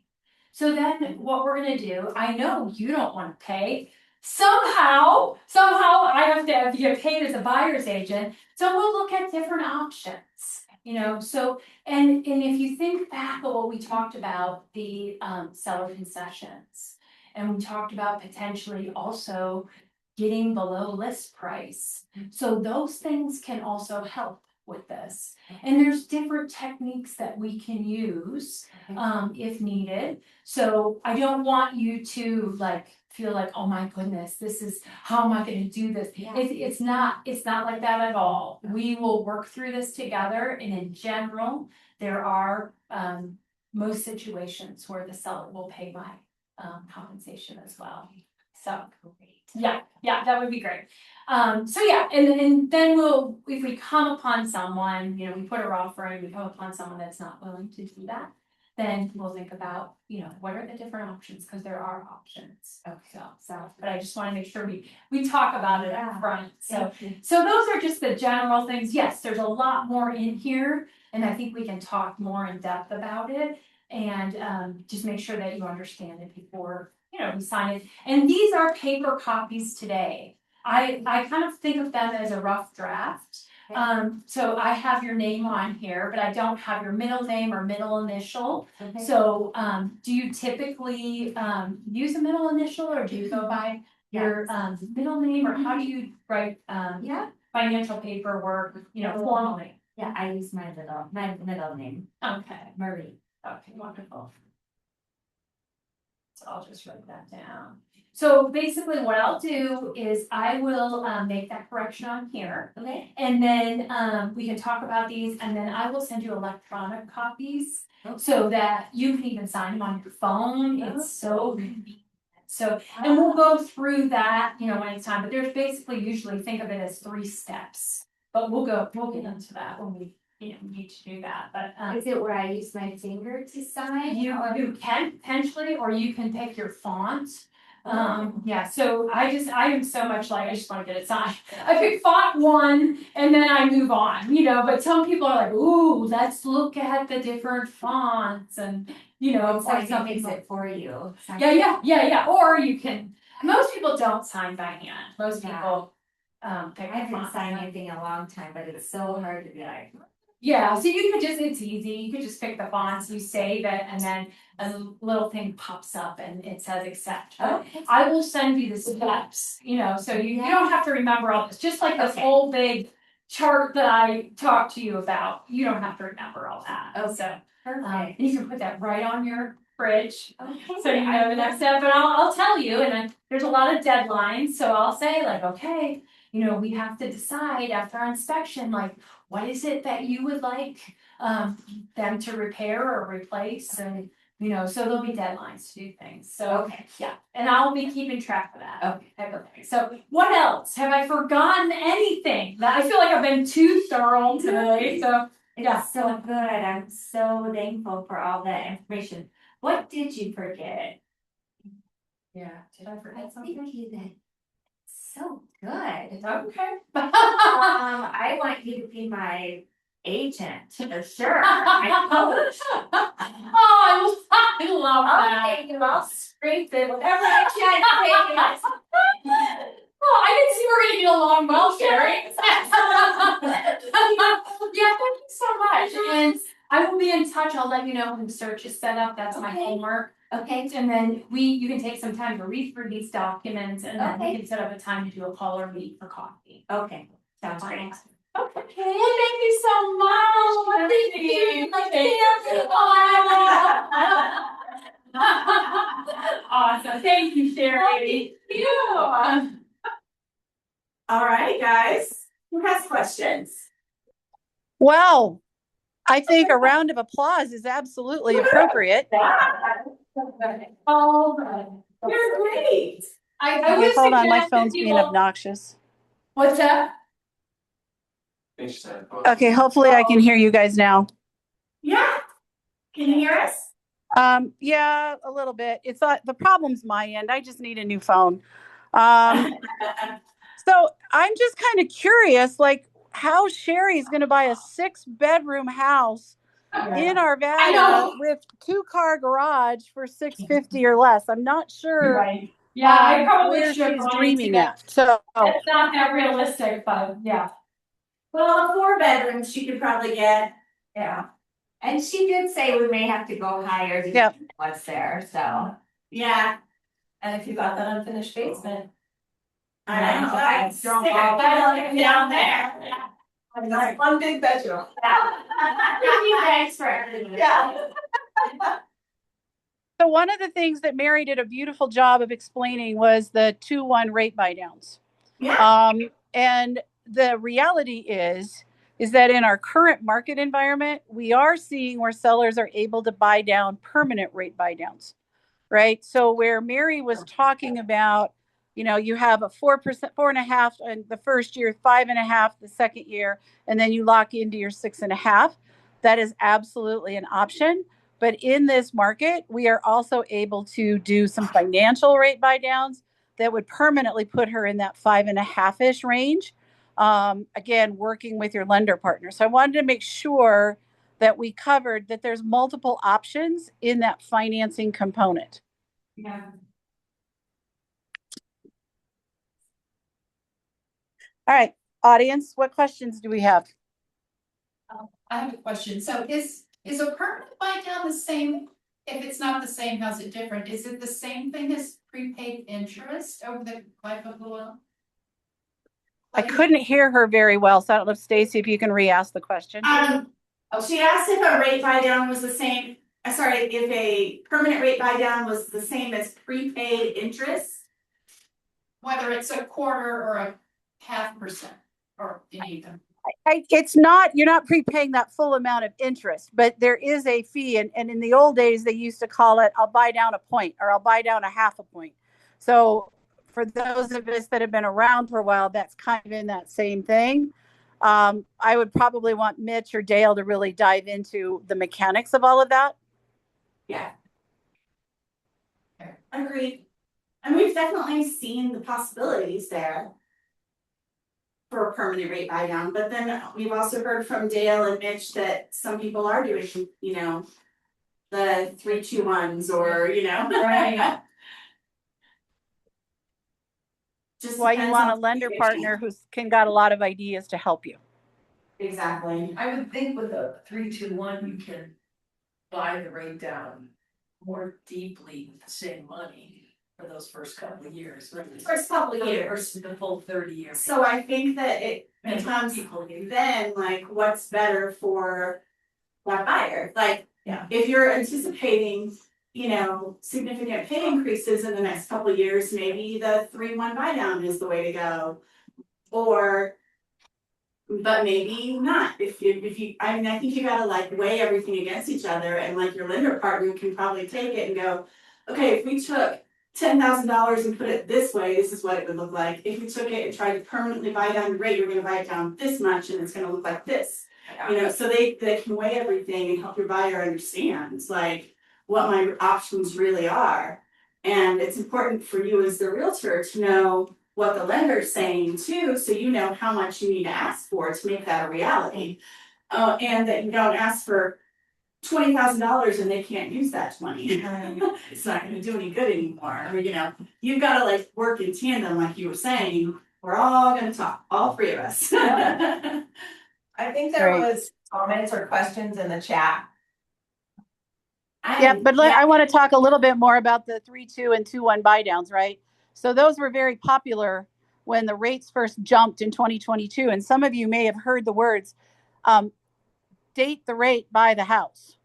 So then what we're gonna do, I know you don't want to pay. Somehow I have to get paid as a buyer's agent. So we'll look at different options, you know, so, and if you think back at what we talked about, the seller concessions. And we talked about potentially also getting below list price. So those things can also help with this. And there's different techniques that we can use if needed. So I don't want you to like feel like, oh my goodness, this is, how am I gonna do this? Yeah. It's not like that at all. We will work through this together, and in general, there are most situations where the seller will pay my compensation as well. So, yeah, that would be great. So yeah, and then we'll, if we come upon someone, you know, we put our offer in, we come upon someone that's not willing to do that, then we'll think about, you know, what are the different options, because there are options. Okay. So, but I just want to make sure we talk about it Yeah. up front. So, Thank you. so those are just the general things. Yes, there's a lot more in here, and I think we can talk more in depth about it. And just make sure that you understand it before, you know, we sign it. And these are paper copies today. I kind of think of them as a rough draft. So I have your name on here, but I don't have your middle name or middle initial. Okay. So, do you typically, use a middle initial, or do you go by your, middle name, or how do you write, Yeah, financial paperwork, you know, formally? yeah, I use my middle name, Okay, Marie. okay, wonderful. So I'll just write that down. So basically what I'll do is I will, make that correction on here. Okay. And then, we can talk about these, and then I will send you electronic copies. Okay. So that you can even sign them on your phone. It's so convenient. So, and we'll go through that, you know, when it's time, but there's basically, usually think of it as 3 steps. But we'll get into that when we, you know, need to do that, but, Is it where I use my finger to sign? you can potentially, or you can pick your font. Yeah, so I am so much like, I just wanna get it signed. I pick font 1 and then I move on, you know, but some people are like, ooh, let's look at the different fonts and, you know, So like it some makes people. it for you. Yeah, or you can, most people don't sign by hand, most Yeah. people, pick I the haven't font. signed anything in a long time, but it's so hard to be like. Yeah, so you could just, it's easy, you could just pick the fonts, you save it, and then a little thing pops up and it says accept. But Okay. I will send you the steps, you know, so you don't have to remember all this, just like this Okay. whole big chart that I talked to you about, you don't have to remember all that. Okay. So, Perfect. you can put that right on your fridge. Okay. So you know the next step, but I'll tell you, and then there's a lot of deadlines, so I'll say like, okay, you know, we have to decide after our inspection, like, what is it that you would like, them to repair or replace, and, you know, so there'll be deadlines to do things, so. Okay. Yeah, and I'll be keeping track of that. Okay. Type of thing. So what else? Have I forgotten anything? I feel like I've been too thorough today, so. Yeah. It's so good. I'm so thankful for all that information. What did you forget? Yeah, did I I forget think something? you did so good. Okay. I want you to be my agent for sure. I coach. Oh, I love I'll that. take you, I'll scrape it, whatever I can to take it. Oh, I didn't see we're gonna get along well, Sherry. Yeah, thank you so much. And I will be in touch. I'll let you know when the search is set up. That's my Okay. homework. Okay, And then you can take some time to read through these documents, and then we Okay. can set up a time to do a call or meet for coffee. okay, sounds great. Okay, well, thank you so much. Thank you. Awesome, thank you, Sherry. Thank you. All right, guys, who has questions? Well, I think a round of applause is absolutely appropriate. All right. You're great. I Okay, would hold on, my suggest that phone's being people- obnoxious. What's that? Okay, hopefully I can hear you guys now. Yeah, can you hear us? Yeah, a little bit. It's the problem's my end. I just need a new phone. So I'm just kind of curious, like how Sherry's going to buy a 6-bedroom house in Arvada with 2-car garage for $650 or less. I'm not sure Right. Yeah, I probably where should she's have dreaming that. at. So It's not that realistic, but yeah. Well, a 4-bedroom she could probably get. Yeah. And she did say we may have to go higher to Yep. what's there, so. Yeah, And if you got that unfinished basement. I know. That's Drop sick. all that down there. That's one big bedroom. Thanks for everything. Yeah. So one of the things that Mary did a beautiful job of explaining was the 2-1 rate buy downs. Yeah. And the reality is is that in our current market environment, we are seeing where sellers are able to buy down permanent rate buy downs, right? So where Mary was talking about, you have a 4%, 4.5% in the first year, 5.5% the second year, and then you lock into your 6.5%. That is absolutely an option. But in this market, we are also able to do some financial rate buy downs that would permanently put her in that 5.5-ish range. Again, working with your lender partner. So I wanted to make sure that we covered that there's multiple options in that financing component. Yeah. All right, audience, what questions do we have? I have a question. So is a permanent buy down the same? If it's not the same, how's it different? Is it the same thing as prepaid interest over the life of the loan? I couldn't hear her very well, so I don't know, Stacy, if you can re-ask the question. She asked if a rate buy down was the same, sorry, if a permanent rate buy down was the same as prepaid interest. Whether it's a quarter or a 0.5% or even. It's not, you're not prepaying that full amount of interest, but there is a fee. And in the old days, they used to call it, I'll buy down a point or I'll buy down a 0.5 point. So for those of us that have been around for a while, that's kind of in that same thing. I would probably want Mitch or Dale to really dive into the mechanics of all of that. Yeah. Agreed. And we've definitely seen the possibilities there for a permanent rate buy down, but then we've also heard from Dale and Mitch that some people are doing, the 3-2-1s or, Right. Just Why you depends want on a lender the partner who's got a lot of ideas to help you. Exactly. I would think with a 3-2-1, you can buy the rate down more deeply with the same money for those first couple of years. First couple of years. Versus the full 30 years. So I think that it becomes then like what's better for that buyer. Like, Yeah. if you're anticipating, significant pay increases in the next couple of years, maybe the 3-1 buy down is the way to go. But maybe not. If you, I think you gotta like weigh everything against each other, and like your lender partner can probably take it and go, okay, if we took $10,000 and put it this way, this is what it would look like. If we took it and tried to permanently buy down the rate, you're gonna buy it down this much and it's gonna look like this. So they can weigh everything and help your buyer understand like what my options really are. And it's important for you as the realtor to know what the lender's saying too, so you know how much you need to ask for to make that a reality. And that you don't ask for $20,000 and they can't use that 20. It's not gonna do any good anymore. Or, you've gotta like work in tandem, like you were saying. We're all gonna talk, all three of us. I think there Right. was comments or questions in the chat. Yeah, but I want to talk a little bit more about the 3-2 and 2-1 buy downs, right? So those were very popular when the rates first jumped in 2022. And some of you may have heard the words, date the rate, buy the house.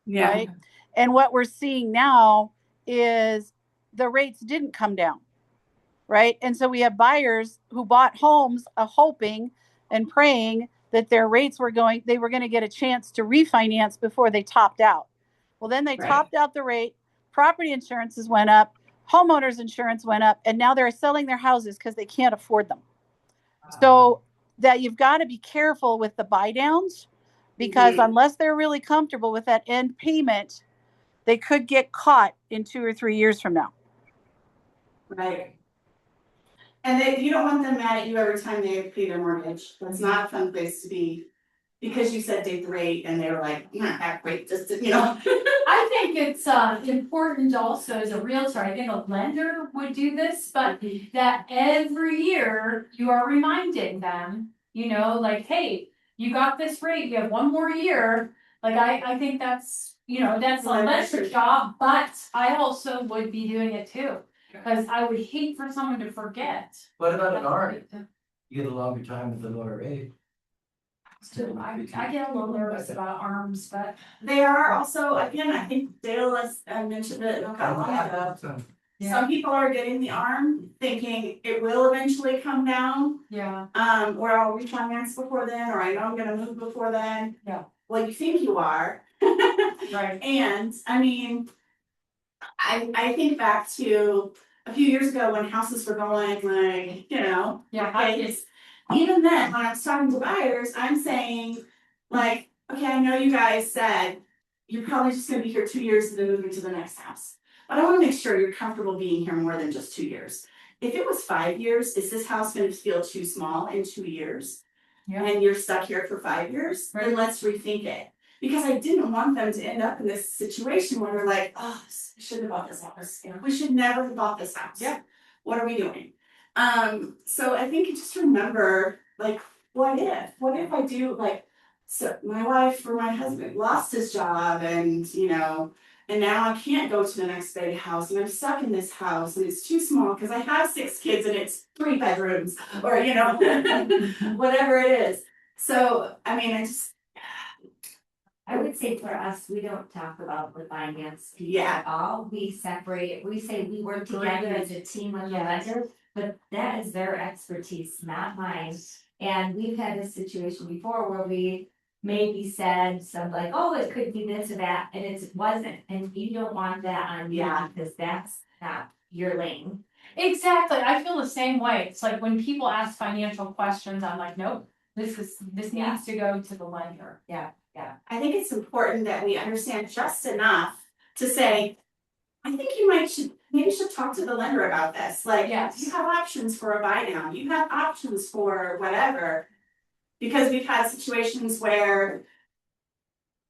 Yeah. Right. And what we're seeing now is the rates didn't come down. Right. And so we have buyers who bought homes hoping and praying that their rates were going to get a chance to refinance before they topped out. Well, then they topped out the rate, property insurances went up, homeowners insurance went up, and now they're selling their houses because they can't afford them. So that you've got to be careful with the buy downs, because unless they're really comfortable with that end payment, they could get caught in 2 or 3 years from now. Right. And you don't want them mad at you every time they pay their mortgage. That's not a fun place to be. Because you said date the rate and they were like, great, just I think it's important also as a realtor, I think a lender would do this, but that every year you are reminding them, like, hey, you got this rate, you have one more year. Like, I think that's, that's a lender's job, but I also would be doing it too. Because I would hate for someone to forget. What about an ARM? You get a longer time with the lower rate. I get a little nervous about arms, but they are also, again, I think Dale has mentioned it not that long ago. Some people are getting the arm, thinking it will eventually come down, Yeah. or I'll refinance before then, or I know I'm gonna move before then. Yeah. Well, you think you are. Right. And I mean, I think back to a few years ago when houses were going like, Yeah. okay, even then, when I was talking to buyers, I'm saying, like, okay, I know you guys said you're probably just gonna be here 2 years and then moving to the next house. But I wanna make sure you're comfortable being here more than just 2 years. If it was 5 years, is this house gonna feel too small in 2 years? Yeah. And you're stuck here for 5 years, then Right. let's rethink it. Because I didn't want them to end up in this situation where they're like, oh, we shouldn't have bought this house. We should never have bought this house. Yeah. What are we doing? So I think you just remember, like, what if I do, like, so my wife or my husband lost his job and, and now I can't go to the next big house and I'm stuck in this house and it's too small because I have 6 kids and it's 3 bedrooms or, whatever it is. So, I mean, I would say for us, we don't talk about the finance piece Yeah. at all. We separate, we say we work together as a team with the lender, but that is their expertise, not mine. And we've had this situation before where we maybe said something like, oh, it could be this or that, and it wasn't. And you don't want that on you because that's not your lane. Exactly. I feel the same way. It's like when people ask financial questions, I'm like, nope, this Yeah. needs to go to the lender. Yeah. I think it's important that we understand just enough to say, I think you maybe should talk to the lender about this. Like, Yes. you have options for a buy down, you have options for whatever. Because we've had situations where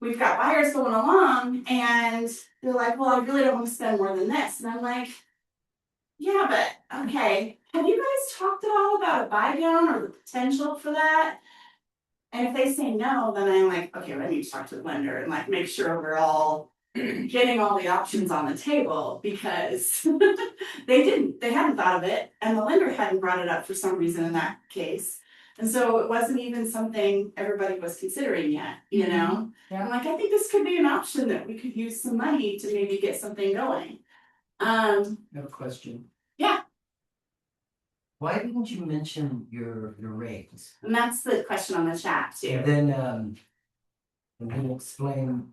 we've got buyers going along and they're like, well, I really don't want to spend more than this. And I'm like, yeah, but okay, have you guys talked at all about a buy down or the potential for that? And if they say no, then I'm like, okay, well, I need to talk to the lender and like make sure we're all getting all the options on the table because they hadn't thought of it and the lender hadn't brought it up for some reason in that case. And so it wasn't even something everybody was considering yet, Yeah. I'm like, I think this could be an option that we could use some money to maybe get something going. I have a question. Yeah. Why didn't you mention your rates? And that's the question on the chat too. And then explain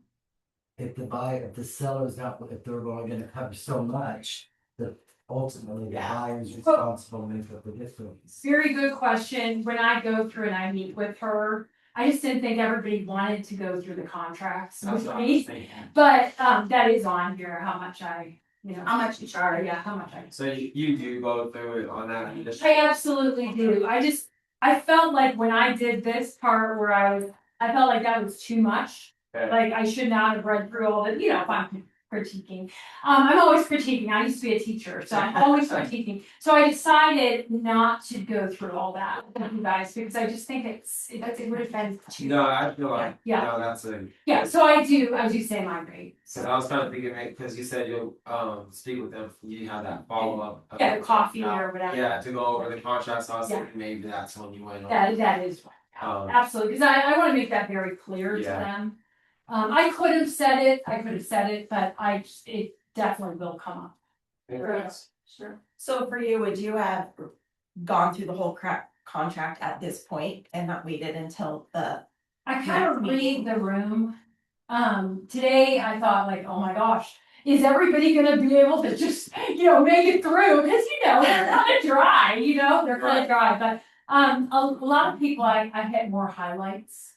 if the seller's not, if they're only gonna cover so much, that ultimately the buyer's responsible to make up the difference. Very good question. When I go through and I meet with her, I just didn't think everybody wanted to go through the contracts with me. But that is on here, how much I, How much you charge? yeah, how much I. So you do go through it on that. I absolutely do. I felt like when I did this part where I felt like that was too much. Okay. Like I should not have read through all the, if I'm critiquing. I'm always critiquing. I used to be a teacher, so I'm always critiquing. So I decided not to go through all that with you guys because I just think it would have been too. No, I feel like Yeah. no, that's a. Yeah, so I do say my rate. Cause I was kind of thinking, because you said you'll speak with them, you have that follow up. Yeah, coffee or whatever. Yeah, to go over the contract, so I was Yeah. thinking maybe that's when you went on. That is absolutely, because I want to make that very clear to Yeah. them. I could have said it, but it definitely will come up. Sure. So for you, would you have gone through the whole contract at this point and not waited until the? I kind of read the room. Today I thought like, oh my gosh, is everybody gonna be able to just, make it through? Because they're kind of dry, they're kind of dry, but a lot of people I hit more highlights.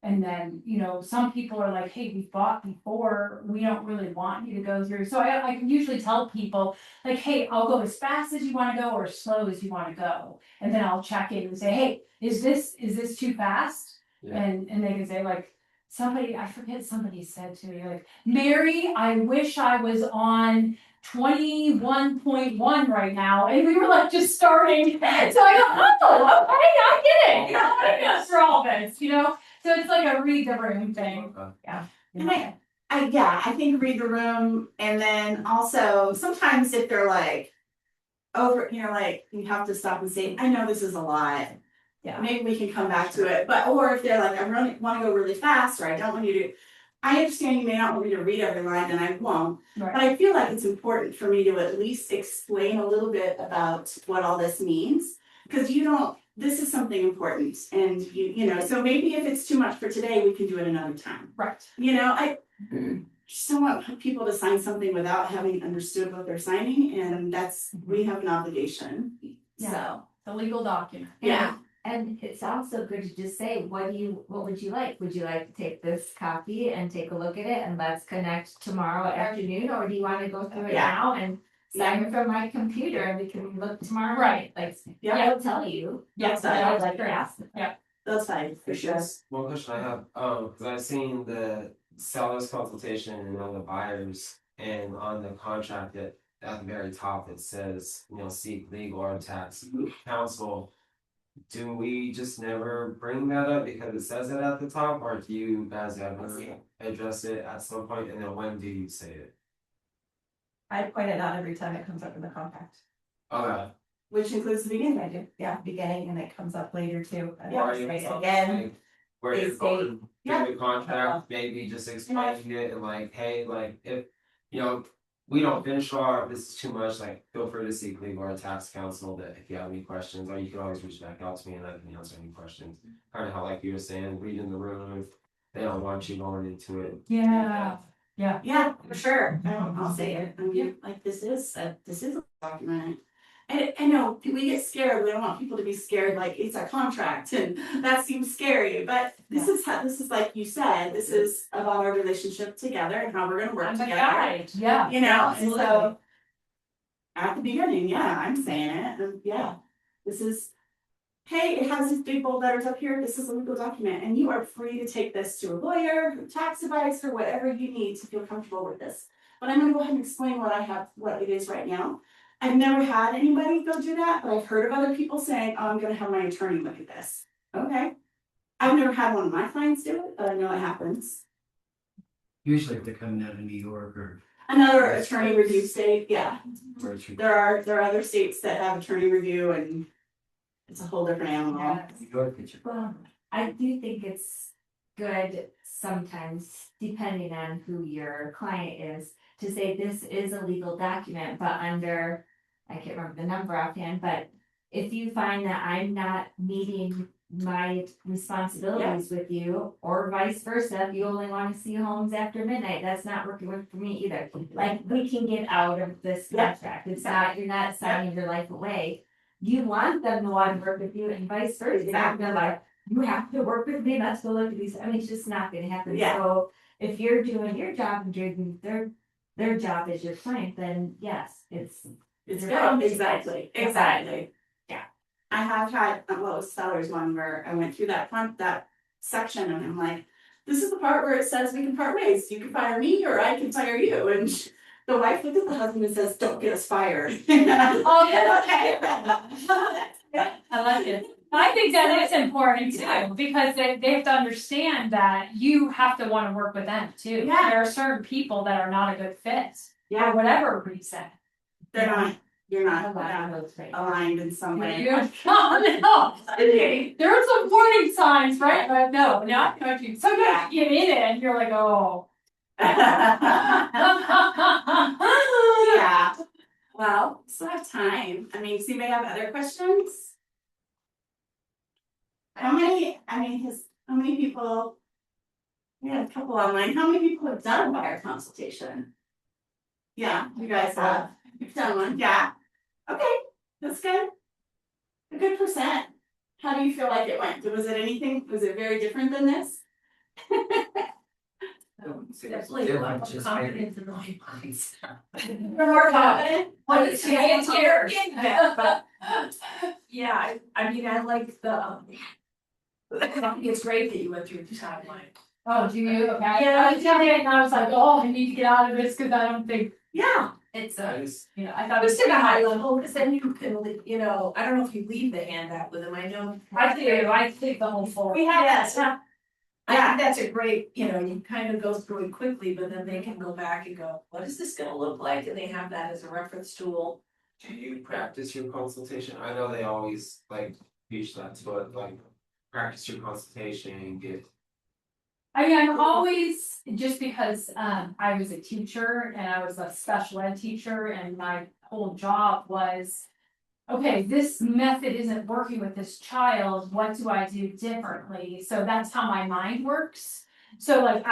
And then, some people are like, hey, we've bought before, we don't really want you to go through. So I can usually tell people like, hey, I'll go as fast as you want to go or as slow as you want to go. And then I'll check in and say, hey, is this too fast? Yeah. And they can say like, I forget somebody said to me like, Mary, I wish I was on 21.1 right now. And we were like just starting. So I go, oh, okay, I get it. I guess for all this, So it's like a read the room thing. Yeah. And I think read the room and then also sometimes if they're like over, like you have to stop and say, I know this is a lot. Yeah. Maybe we can come back to it. But or if they're like, I really want to go really fast or I don't want you to, I understand you may not want me to read every line, and I won't, Right. but I feel like it's important for me to at least explain a little bit about what all this means. Cause you don't, this is something important, and you know, so maybe if it's too much for today, we can do it another time. Right. You know, I just don't want people to sign something without having understood what they're signing, and we have an obligation, so. The legal document. Yeah. And it's also good to just say, what would you like? Would you like to take this copy and take a look at it and let's connect tomorrow afternoon? Or do you wanna go through it Yeah. now and sign it from my computer and we can look tomorrow? Right. Like, Yeah. I'll tell you. Yes, That's I'd like to ask. That's fine, for sure. One question I have, cause I've seen the seller's consultation and on the buyers, and on the contract at the very top, it says, you know, seek legal or tax counsel. Do we just never bring that up because it says it at the top, or do you guys ever address it at some point, and then when do you say it? I point it out every time it comes up in the contract. Okay. Which includes the beginning. I do, yeah, beginning, and it comes up later too. And Yeah, I'll Or say even it something again, like where they you're going state- yeah. through the contract, maybe just explaining it and like, hey, like if, you know, we don't finish our, this is too much, like feel free to seek legal or tax counsel that if you have any questions, or you can always reach back out to me and I can answer any questions. Kind of how like you were saying, reading the room, if they don't want you going into it. Yeah. Yeah, for sure. I'll say it. I mean, like this is a document. And I know we get scared. We don't want people to be scared like it's a contract and that seems scary. But this is like you said, this is about our relationship together and how we're gonna work I'm the together. guide. Yeah. You know, and absolutely. so at the beginning, yeah, I'm saying it. And yeah, this is, hey, it has these big bold letters up here. This is a legal document, and you are free to take this to a lawyer, tax advice, or whatever you need to feel comfortable with this. But I'm gonna go ahead and explain what it is right now. I've never had anybody go do that, but I've heard of other people saying, oh, I'm gonna have my attorney look at this. Okay. I've never had one of my clients do it, but I know it happens. Usually if they're coming out of New York or. Another attorney review state, yeah. Where it's There are other states that have attorney review and it's a whole different animal. New York, it's Well, I do think it's good sometimes, depending on who your client is, to say this is a legal document, but under, I can't remember the number offhand, but if you find that I'm not meeting my responsibilities with you, or vice versa, if you only want to see homes after midnight, that's not working for me either. Like, we can get out of this contract. It's not, you're not signing your life away. You want them to want to work with you and vice versa. You're not gonna like, you have to work with me, let's go look at these. I mean, it's just not gonna happen. Yeah. So if you're doing your job and doing their job as your client, then yes, it's good. Exactly. Yeah. I have had, well, it was seller's one where I went through that section and I'm like, this is the part where it says we can part ways. You can fire me or I can fire you. And the wife looked at the husband and says, don't get us fired. Oh, Okay. I like it. I think that is important too, because they have to understand that you have to want to work with them too. Yeah. There are certain people that are not a good fit Yeah. for whatever reason. You're not right. aligned in some way. No. Okay. There are some warning signs, right? But no, not going to. Sometimes you get in it and you're like, oh. Yeah. Well, still have time. I mean, does anybody have other questions? How many people? We had a couple online. How many people have done a buyer consultation? Yeah, you guys have. You've done one, yeah. Okay, that's good. A good percent. How do you feel like it went? Was it very different than this? Definitely a lot of confidence in my minds. You're more confident? Well, it's here, but yeah, I mean, I like the. I think it's great that you went through the timeline. Oh, do you? Okay. Yeah. I was telling it and I was like, oh, I need to get out of this because I don't think, Yeah. It's I just, you know, I thought it was just at a high level, because then you can, you know, I don't know if you leave the handout with them, I know. I do, I think the whole floor. We have that, Yeah. I think that's a great, you know, you kind of go through it quickly, but then they can go back and go, what is this gonna look like? And they have that as a reference tool. do you practice your consultation? I know they always like teach that, but like practice your consultation and get I mean, I'm always, just because I was a teacher and I was a special ed teacher and my whole job was, okay, this method isn't working with this child, what do I do differently? So that's how my mind works. So like,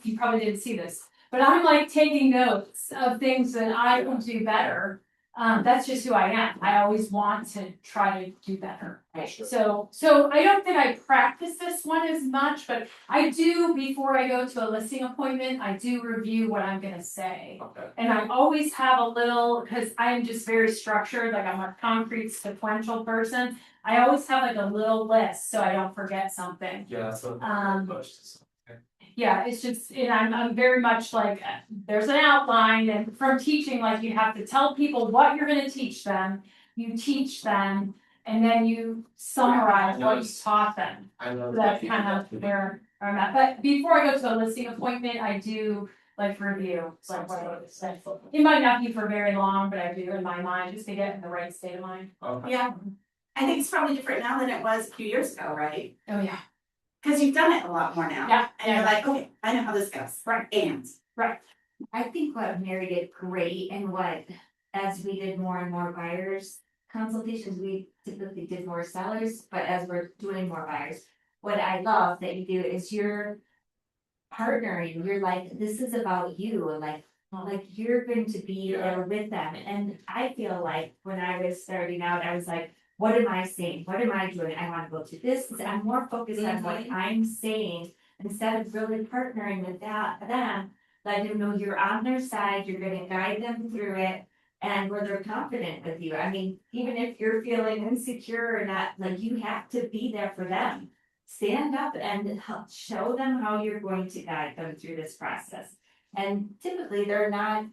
you probably didn't see this, but I'm like taking notes of things that I can do better. That's just who I am. I always want to try to do better. So I don't think I practice this one as much, but I do, before I go to a listing appointment, I do review what I'm gonna say. Okay. And I always have a little, because I am just very structured, like I'm a concrete sequential person. I always have like a little list so I don't forget something. Yeah, that's what. Yeah, it's just, and I'm very much like, there's an outline, and from teaching, like you have to tell people what you're gonna teach them. You teach them, and then you summarize what you taught them. I know. So that's kind of where I'm at, but before I go to a listing appointment, I do like review, like what I would say. It might not be for very long, but I do in my mind, just to get in the right state of mind. Okay. Yeah, I think it's probably different now than it was a few years ago, right? Oh, yeah. Cause you've done it a lot more now. Yeah. And you're like, okay, I know how this goes. Right. And. I think what Mary did great and what, as we did more and more buyers consultations, we typically did more sellers, but as we're doing more buyers, what I love that you do is you're partnering, you're like, this is about you, and like you're going to be there with them. And I feel like when I was starting out, I was like, what am I saying? What am I doing? I want to go to this. I'm more focused on what I'm saying instead of really partnering with them. Let them know you're on their side, you're gonna guide them through it, and where they're confident with you. I mean, even if you're feeling insecure or not, like you have to be there for them. Stand up and help show them how you're going to guide them through this process. And typically, they're not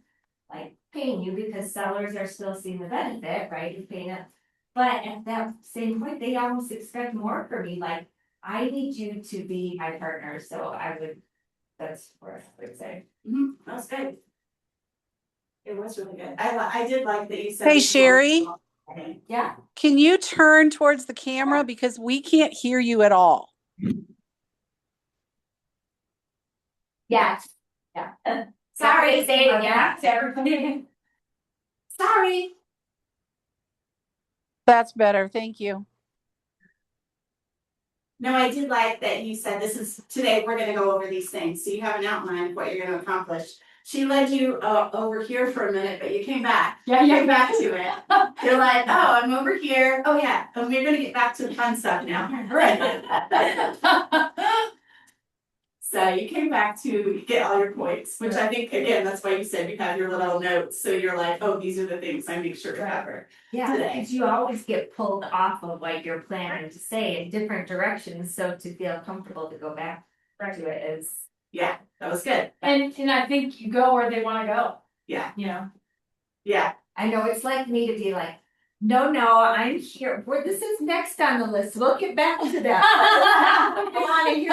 like paying you because sellers are still seeing the benefit, right? You're paying it. But at that same point, they almost expect more from me, like, I need you to be my partner, so that's where I would say. That was good. It was really good. I did like that you said. Hey, Sherry, Yeah. can you turn towards the camera because we can't hear you at all? Yeah. Yeah. Sorry, say it again to everybody. Sorry. That's better. Thank you. No, I did like that you said today we're gonna go over these things, so you have an outline of what you're gonna accomplish. She led you over here for a minute, but you came back. Yeah. Came back to it. You're like, oh, I'm over here. Oh yeah, and we're gonna get back to the fun stuff now. Right. So you came back to get all your points, which I think, again, that's why you said you have your little notes, so you're like, oh, these are the things I make sure to cover. Yeah, Today. because you always get pulled off of what you're planning to say in different directions, so to feel comfortable to go back to it is. Yeah, that was good. And I think you go where they wanna go, Yeah, you know? yeah. I know it's like me to be like, no, I'm here, this is next on the list, we'll get back to that. I wanna hear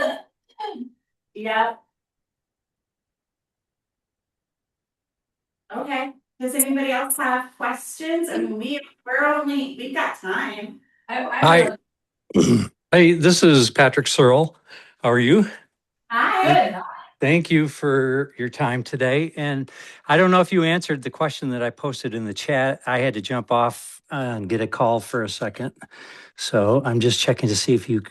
it. Yep. Okay, does anybody else have questions? I mean, we've got time. Hi. Hey, this is Patrick Searle. How are you? Hi. Thank you for your time today. And I don't know if you answered the question that I posted in the chat. I had to jump off and get a call for a second. So I'm just checking to see if you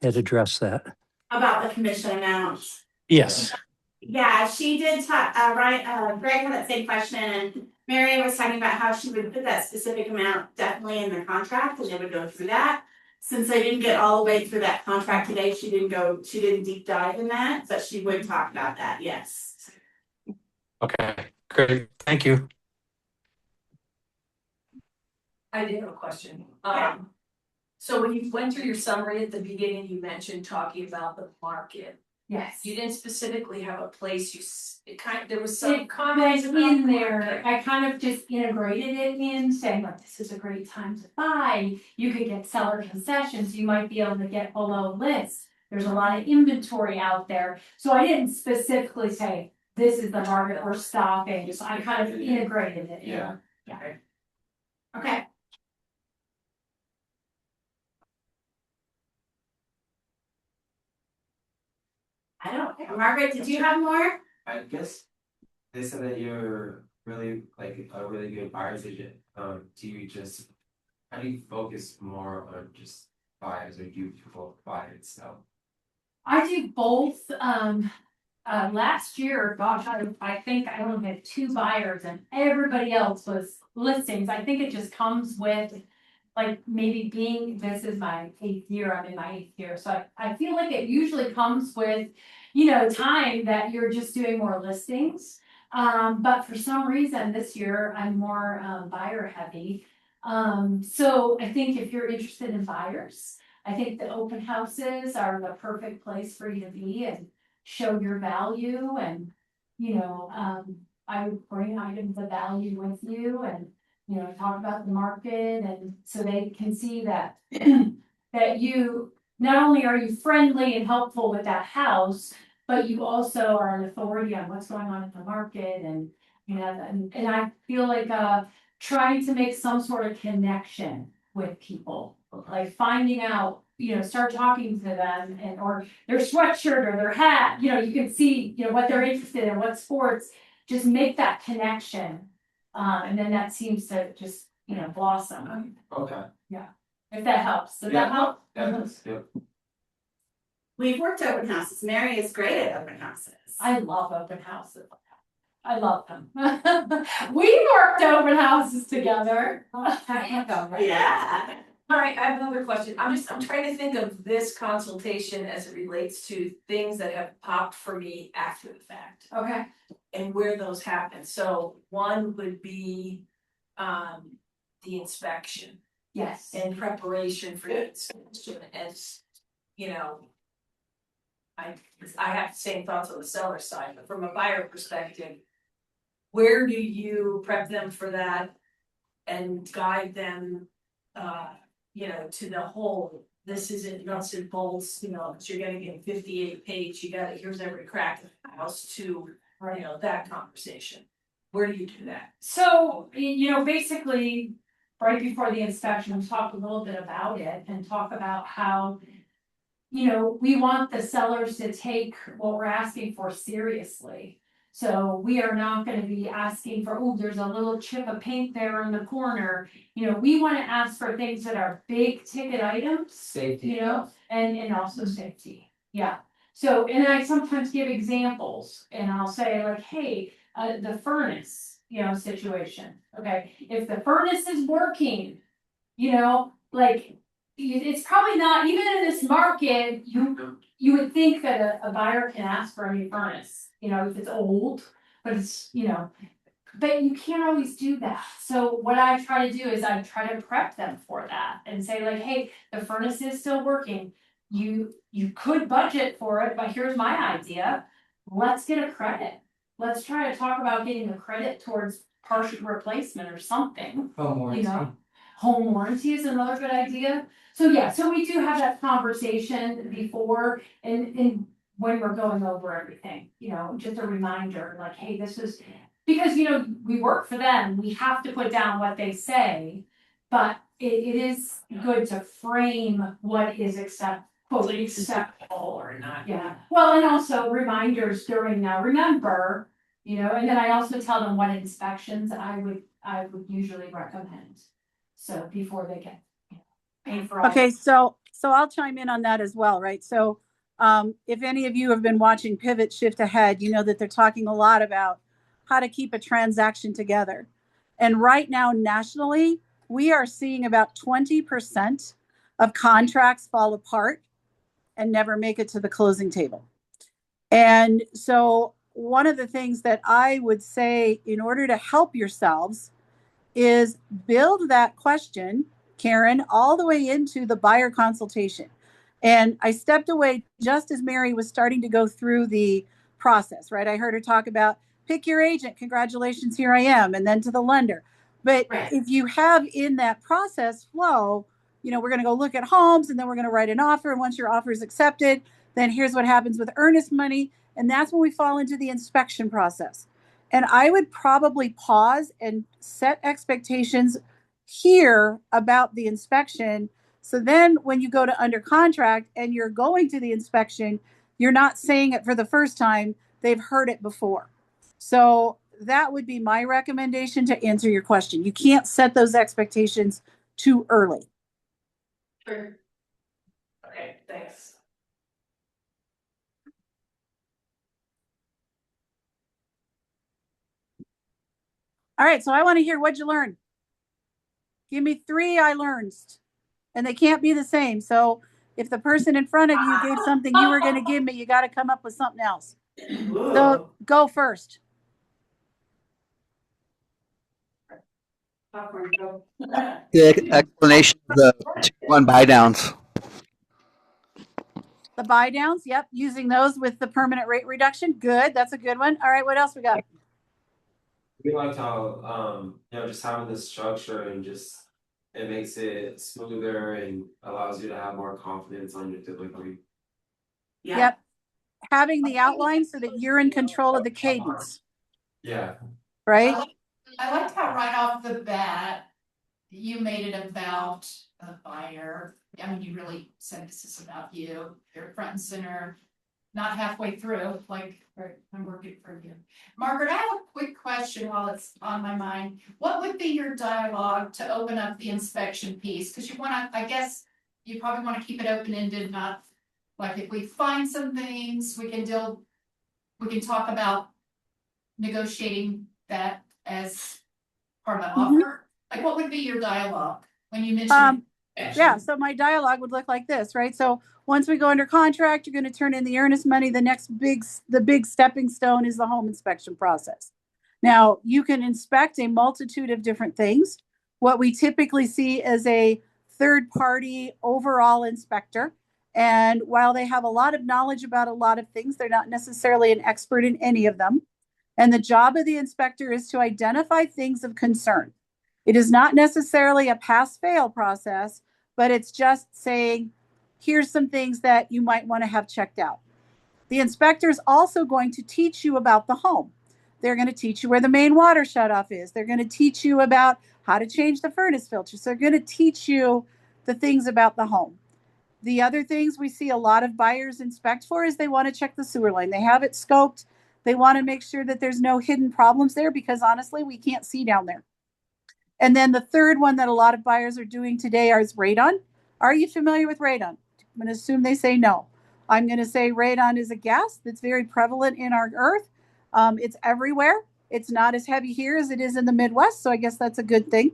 had addressed that. About the commission amounts. Yes. Yeah, she did talk, right, Greg had that same question, and Mary was talking about how she would put that specific amount definitely in the contract, and they would go through that. Since I didn't get all the way through that contract today, she didn't deep dive in that, but she would talk about that, yes. Okay, great. Thank you. I did have a question. Yeah. So when you went through your summary at the beginning, you mentioned talking about the market. Yes. You didn't specifically have a place, there was It some comments was about in the there, market. I kind of just integrated it in, saying like, this is a great time to buy. You could get seller concessions, you might be able to get below list. There's a lot of inventory out there, so I didn't specifically say, this is the market we're stopping, so I kind of integrated it. Yeah. Okay. I don't, Margaret, did you have more? I guess they said that you're really like a really good buyer's agent. Do you just, how do you focus more on just buyers, or do you both buy and sell? I do both, last year, gosh, I think I only had 2 buyers and everybody else was listings. I think it just comes with like maybe this is my 8th year, I'm in my 8th year, so I feel like it usually comes with, time that you're just doing more listings. But for some reason this year I'm more buyer heavy. So I think if you're interested in buyers, I think the open houses are the perfect place for you to be and show your value and, I would bring items of value with you and, talk about the market and so they can see that, that you, not only are you friendly and helpful with that house, but you also are an authority on what's going on in the market and, and I feel like, trying to make some sort of connection with people, like finding out, start talking to them and, or their sweatshirt or their hat, you can see, what they're interested in, what sports, just make that connection. And then that seems to just, blossom, Okay. if that helps. Does that help? That does, yep. We've worked open houses. Mary is great at open houses. I love open houses. I love them. We worked open houses together. Yeah. All right, I have another question. I'm trying to think of this consultation as it relates to things that have popped for me after the fact. Okay. And where those happen. So one would be the inspection Yes. and preparation for the inspection as, I have the same thoughts on the seller side, but from a buyer perspective, where do you prep them for that and guide them, to the whole, this isn't nuts and bolts, that you're getting in 58 page, here's every crack in the house to, that conversation. Where do you do that? So, basically, right before the inspection, we talk a little bit about it and talk about how, we want the sellers to take what we're asking for seriously. So we are not gonna be asking for, oh, there's a little chip of paint there in the corner. We wanna ask for things that are big ticket items. Safety. And also safety, yeah. So, and I sometimes give examples and I'll say like, hey, the furnace, situation, okay? If the furnace is working, like, it's probably not, even in this market, you would think that a buyer can ask for a new furnace, if it's old, but it's, but you can't always do that. So what I try to do is I try to prep them for that and say like, hey, the furnace is still working. You could budget for it, but here's my idea. Let's get a credit. Let's try to talk about getting a credit towards partial replacement or something. Home warranty. Home warranty is another good idea. So yeah, so we do have that conversation before and when we're going over everything, just a reminder, like, hey, this is, because, we work for them, we have to put down what they say, but it is good to frame what is acceptable or not. Yeah, well, and also reminders during, remember, and then I also tell them what inspections I would usually recommend. So before they get paid for all. Okay, so I'll chime in on that as well, right? So if any of you have been watching Pivot Shift Ahead, you know that they're talking a lot about how to keep a transaction together. And right now, nationally, we are seeing about 20% of contracts fall apart and never make it to the closing table. And so one of the things that I would say in order to help yourselves is build that question, Karen, all the way into the buyer consultation. And I stepped away just as Mary was starting to go through the process, right? I heard her talk about pick your agent, congratulations, here I am, and then to the lender. But if you have in that process flow, we're going to go look at homes and then we're going to write an offer. And once your offer is accepted, then here's what happens with earnest money. And that's when we fall into the inspection process. And I would probably pause and set expectations here about the inspection. So then when you go to under contract and you're going to the inspection, You're not saying it for the first time, they've heard it before. So that would be my recommendation to answer your question. You can't set those expectations too early. Sure. Okay, thanks. All right, so I want to hear what'd you learn? Give me 3 I learns, and they can't be the same. So if the person in front of you gave something you were going to give me, you got to come up with something else. So go first. Popcorn, go. The explanation of the 2-1 buy downs. The buy downs, yep, using those with the permanent rate reduction. Good, that's a good one. All right, what else we got? We liked how, just having this structure and just, it makes it smoother and allows you to have more confidence on your delivery. Yeah. Yep. Having the outline so that you're in control of the cadence, Yeah. right? I liked how right off the bat, you made it about a buyer. I mean, you really said this is about you, you're front and center, not halfway through, like, I'm working for you. Margaret, I have a quick question while it's on my mind. What would be your dialogue to open up the inspection piece? Because you wanna, I guess, you probably wanna keep it open-ended, not, like, if we find some things, we can talk about negotiating that as part of the offer. Like, what would be your dialogue when you mention Yeah, so my dialogue would look like this, right? So once we go under contract, you're going to turn in the earnest money. The big stepping stone is the home inspection process. Now, you can inspect a multitude of different things. What we typically see is a third party overall inspector. And while they have a lot of knowledge about a lot of things, they're not necessarily an expert in any of them. And the job of the inspector is to identify things of concern. It is not necessarily a pass fail process, but it's just saying, here's some things that you might want to have checked out. The inspector is also going to teach you about the home. They're going to teach you where the main water shutoff is. They're going to teach you about how to change the furnace filters. So they're going to teach you the things about the home. The other things we see a lot of buyers inspect for is they want to check the sewer line. They have it scoped. They want to make sure that there's no hidden problems there because honestly, we can't see down there. And then the third one that a lot of buyers are doing today is radon. Are you familiar with radon? I'm going to assume they say no. I'm going to say radon is a gas that's very prevalent in our earth. It's everywhere. It's not as heavy here as it is in the Midwest, so I guess that's a good thing.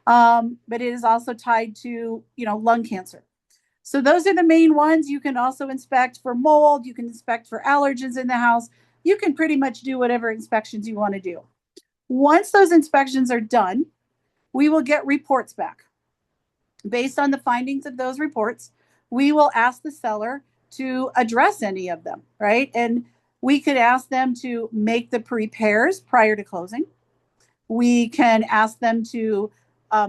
But it is also tied to, lung cancer. So those are the main ones. You can also inspect for mold. You can inspect for allergens in the house. You can pretty much do whatever inspections you want to do. Once those inspections are done, we will get reports back. Based on the findings of those reports, we will ask the seller to address any of them, right? And we could ask them to make the repairs prior to closing. We can ask them to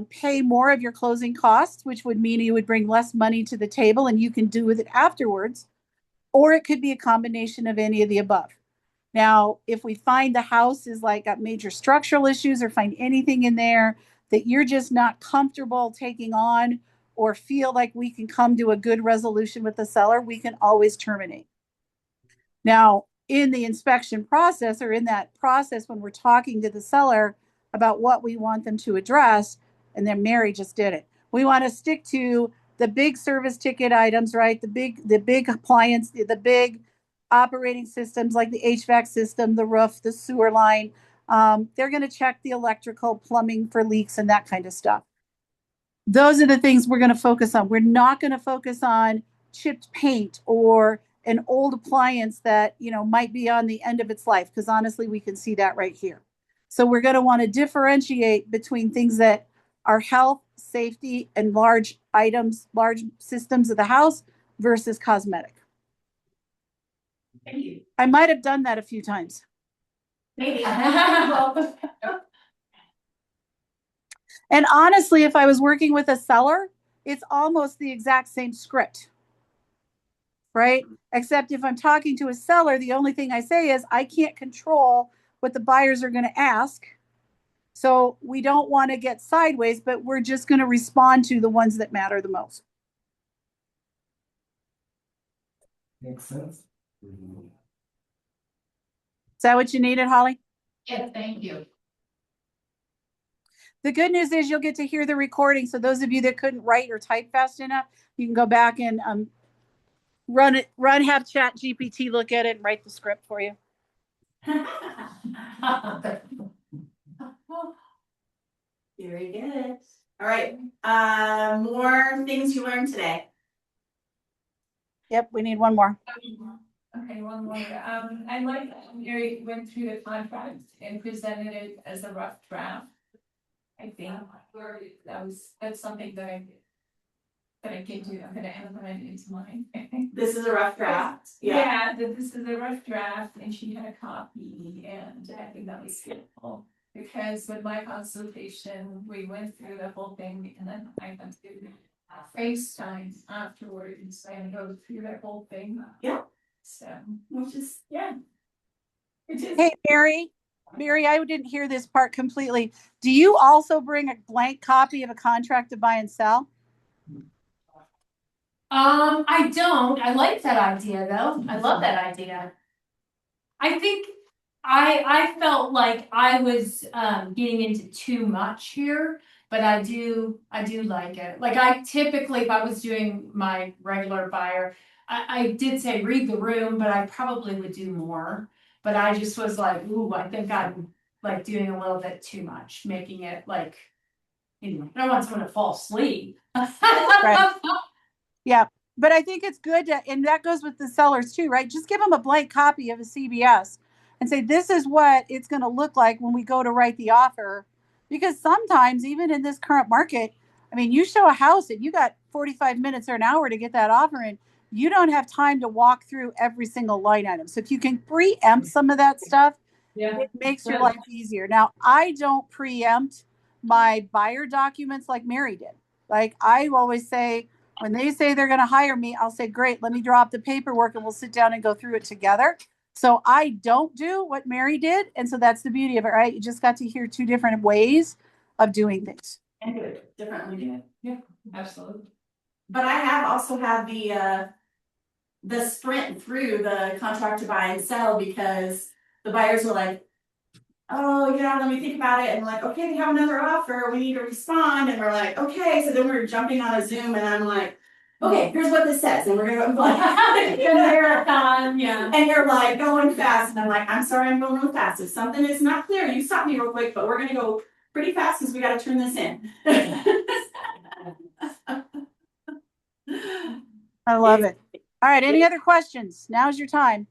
pay more of your closing costs, which would mean you would bring less money to the table and you can do with it afterwards. Or it could be a combination of any of the above. Now, if we find the house is like got major structural issues or find anything in there that you're just not comfortable taking on or feel like we can come to a good resolution with the seller, we can always terminate. Now, in the inspection process or in that process when we're talking to the seller about what we want them to address, and then Mary just did it. We want to stick to the big service ticket items, right? The big appliance, the big operating systems like the HVAC system, the roof, the sewer line. They're going to check the electrical, plumbing for leaks and that kind of stuff. Those are the things we're going to focus on. We're not going to focus on chipped paint or an old appliance that, might be on the end of its life, because honestly, we can see that right here. So we're going to want to differentiate between things that are health, safety, and large items, large systems of the house versus cosmetic. Thank you. I might have done that a few times. Maybe. And honestly, if I was working with a seller, it's almost the exact same script, right? Except if I'm talking to a seller, the only thing I say is I can't control what the buyers are going to ask. So we don't want to get sideways, but we're just going to respond to the ones that matter the most. Makes sense. Is that what you needed, Holly? Yeah, thank you. The good news is you'll get to hear the recording. So those of you that couldn't write or type fast enough, you can go back and have Chat GPT look at it and write the script for you. Very good. All right, more things you learned today. Yep, we need one more. Okay, one more. I like that Mary went through the contract and presented it as a rough draft. I think that's something that I can do. I'm gonna implement it into mine. This is a rough draft. Yeah, that this is a rough draft and she had a copy and I think that was helpful. Because with my consultation, we went through the whole thing and then I went to FaceTime afterwards and go through that whole thing. Yeah. So, Which is, yeah. It is. Hey, Mary, I didn't hear this part completely. Do you also bring a blank copy of a contract to buy and sell? I don't. I like that idea though. I love that idea. I think I felt like I was getting into too much here, but I do like it. Like I typically, if I was doing my regular buyer, I did say read the room, but I probably would do more. But I just was like, ooh, I think I'm like doing a little bit too much, making it like, you know, I don't want someone to fall asleep. Right. Yeah, but I think it's good to, and that goes with the sellers too, right? Just give them a blank copy of a CBS and say, this is what it's going to look like when we go to write the offer. Because sometimes, even in this current market, I mean, you show a house and you got 45 minutes or an hour to get that offer in. You don't have time to walk through every single line item. So if you can preempt some of that stuff, it makes your life easier. Now, I don't preempt my buyer documents like Mary did. Like I always say, when they say they're going to hire me, I'll say, great, let me drop the paperwork and we'll sit down and go through it together. So I don't do what Mary did. And so that's the beauty of it, right? You just got to hear two different ways of doing things. and do it differently. Yeah, absolutely. But I have also had the sprint through the contract to buy and sell because the buyers were like, oh yeah, let me think about it. And like, okay, they have another offer, we need to respond. And we're like, okay, so then we're jumping on a Zoom and I'm like, okay, here's what this says. And we're gonna go Marathon, yeah. and you're like going fast. And I'm like, I'm sorry, I'm going real fast. If something is not clear, you stop me real quick, but we're gonna go pretty fast because we gotta turn this in. I love it. All right. Any other questions? Now's your time.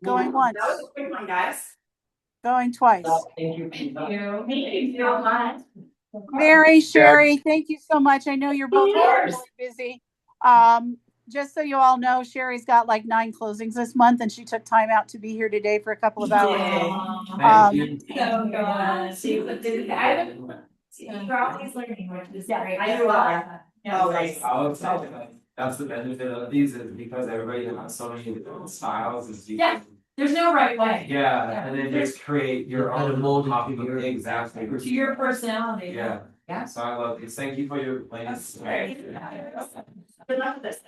Going once. That was a quick one, guys. Going twice. Thank you. Thank you so much. Mary, Sherry, thank you so much. I know you're both really busy. Just so you all know, Sherry's got like 9 closings this month and she took time out to be here today for a couple of hours. Thank you. So good. She was busy. You're always learning, which is great. I do love that. Always. That's the benefit of these is because everybody has so many different styles. Is you Yeah. There's no right way. yeah, and then just create your Kind of own mold it copy to of your- exactly. To your personality. Yeah. Yeah. So I love these. Thank you for your plans. Good luck with this.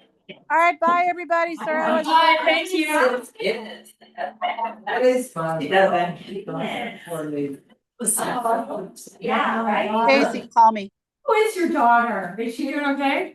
All right, bye everybody. Sorry I wasn't- Bye, thank you. That is fun. Yeah, right. Stacy, call me. Who is your daughter? Is she doing okay?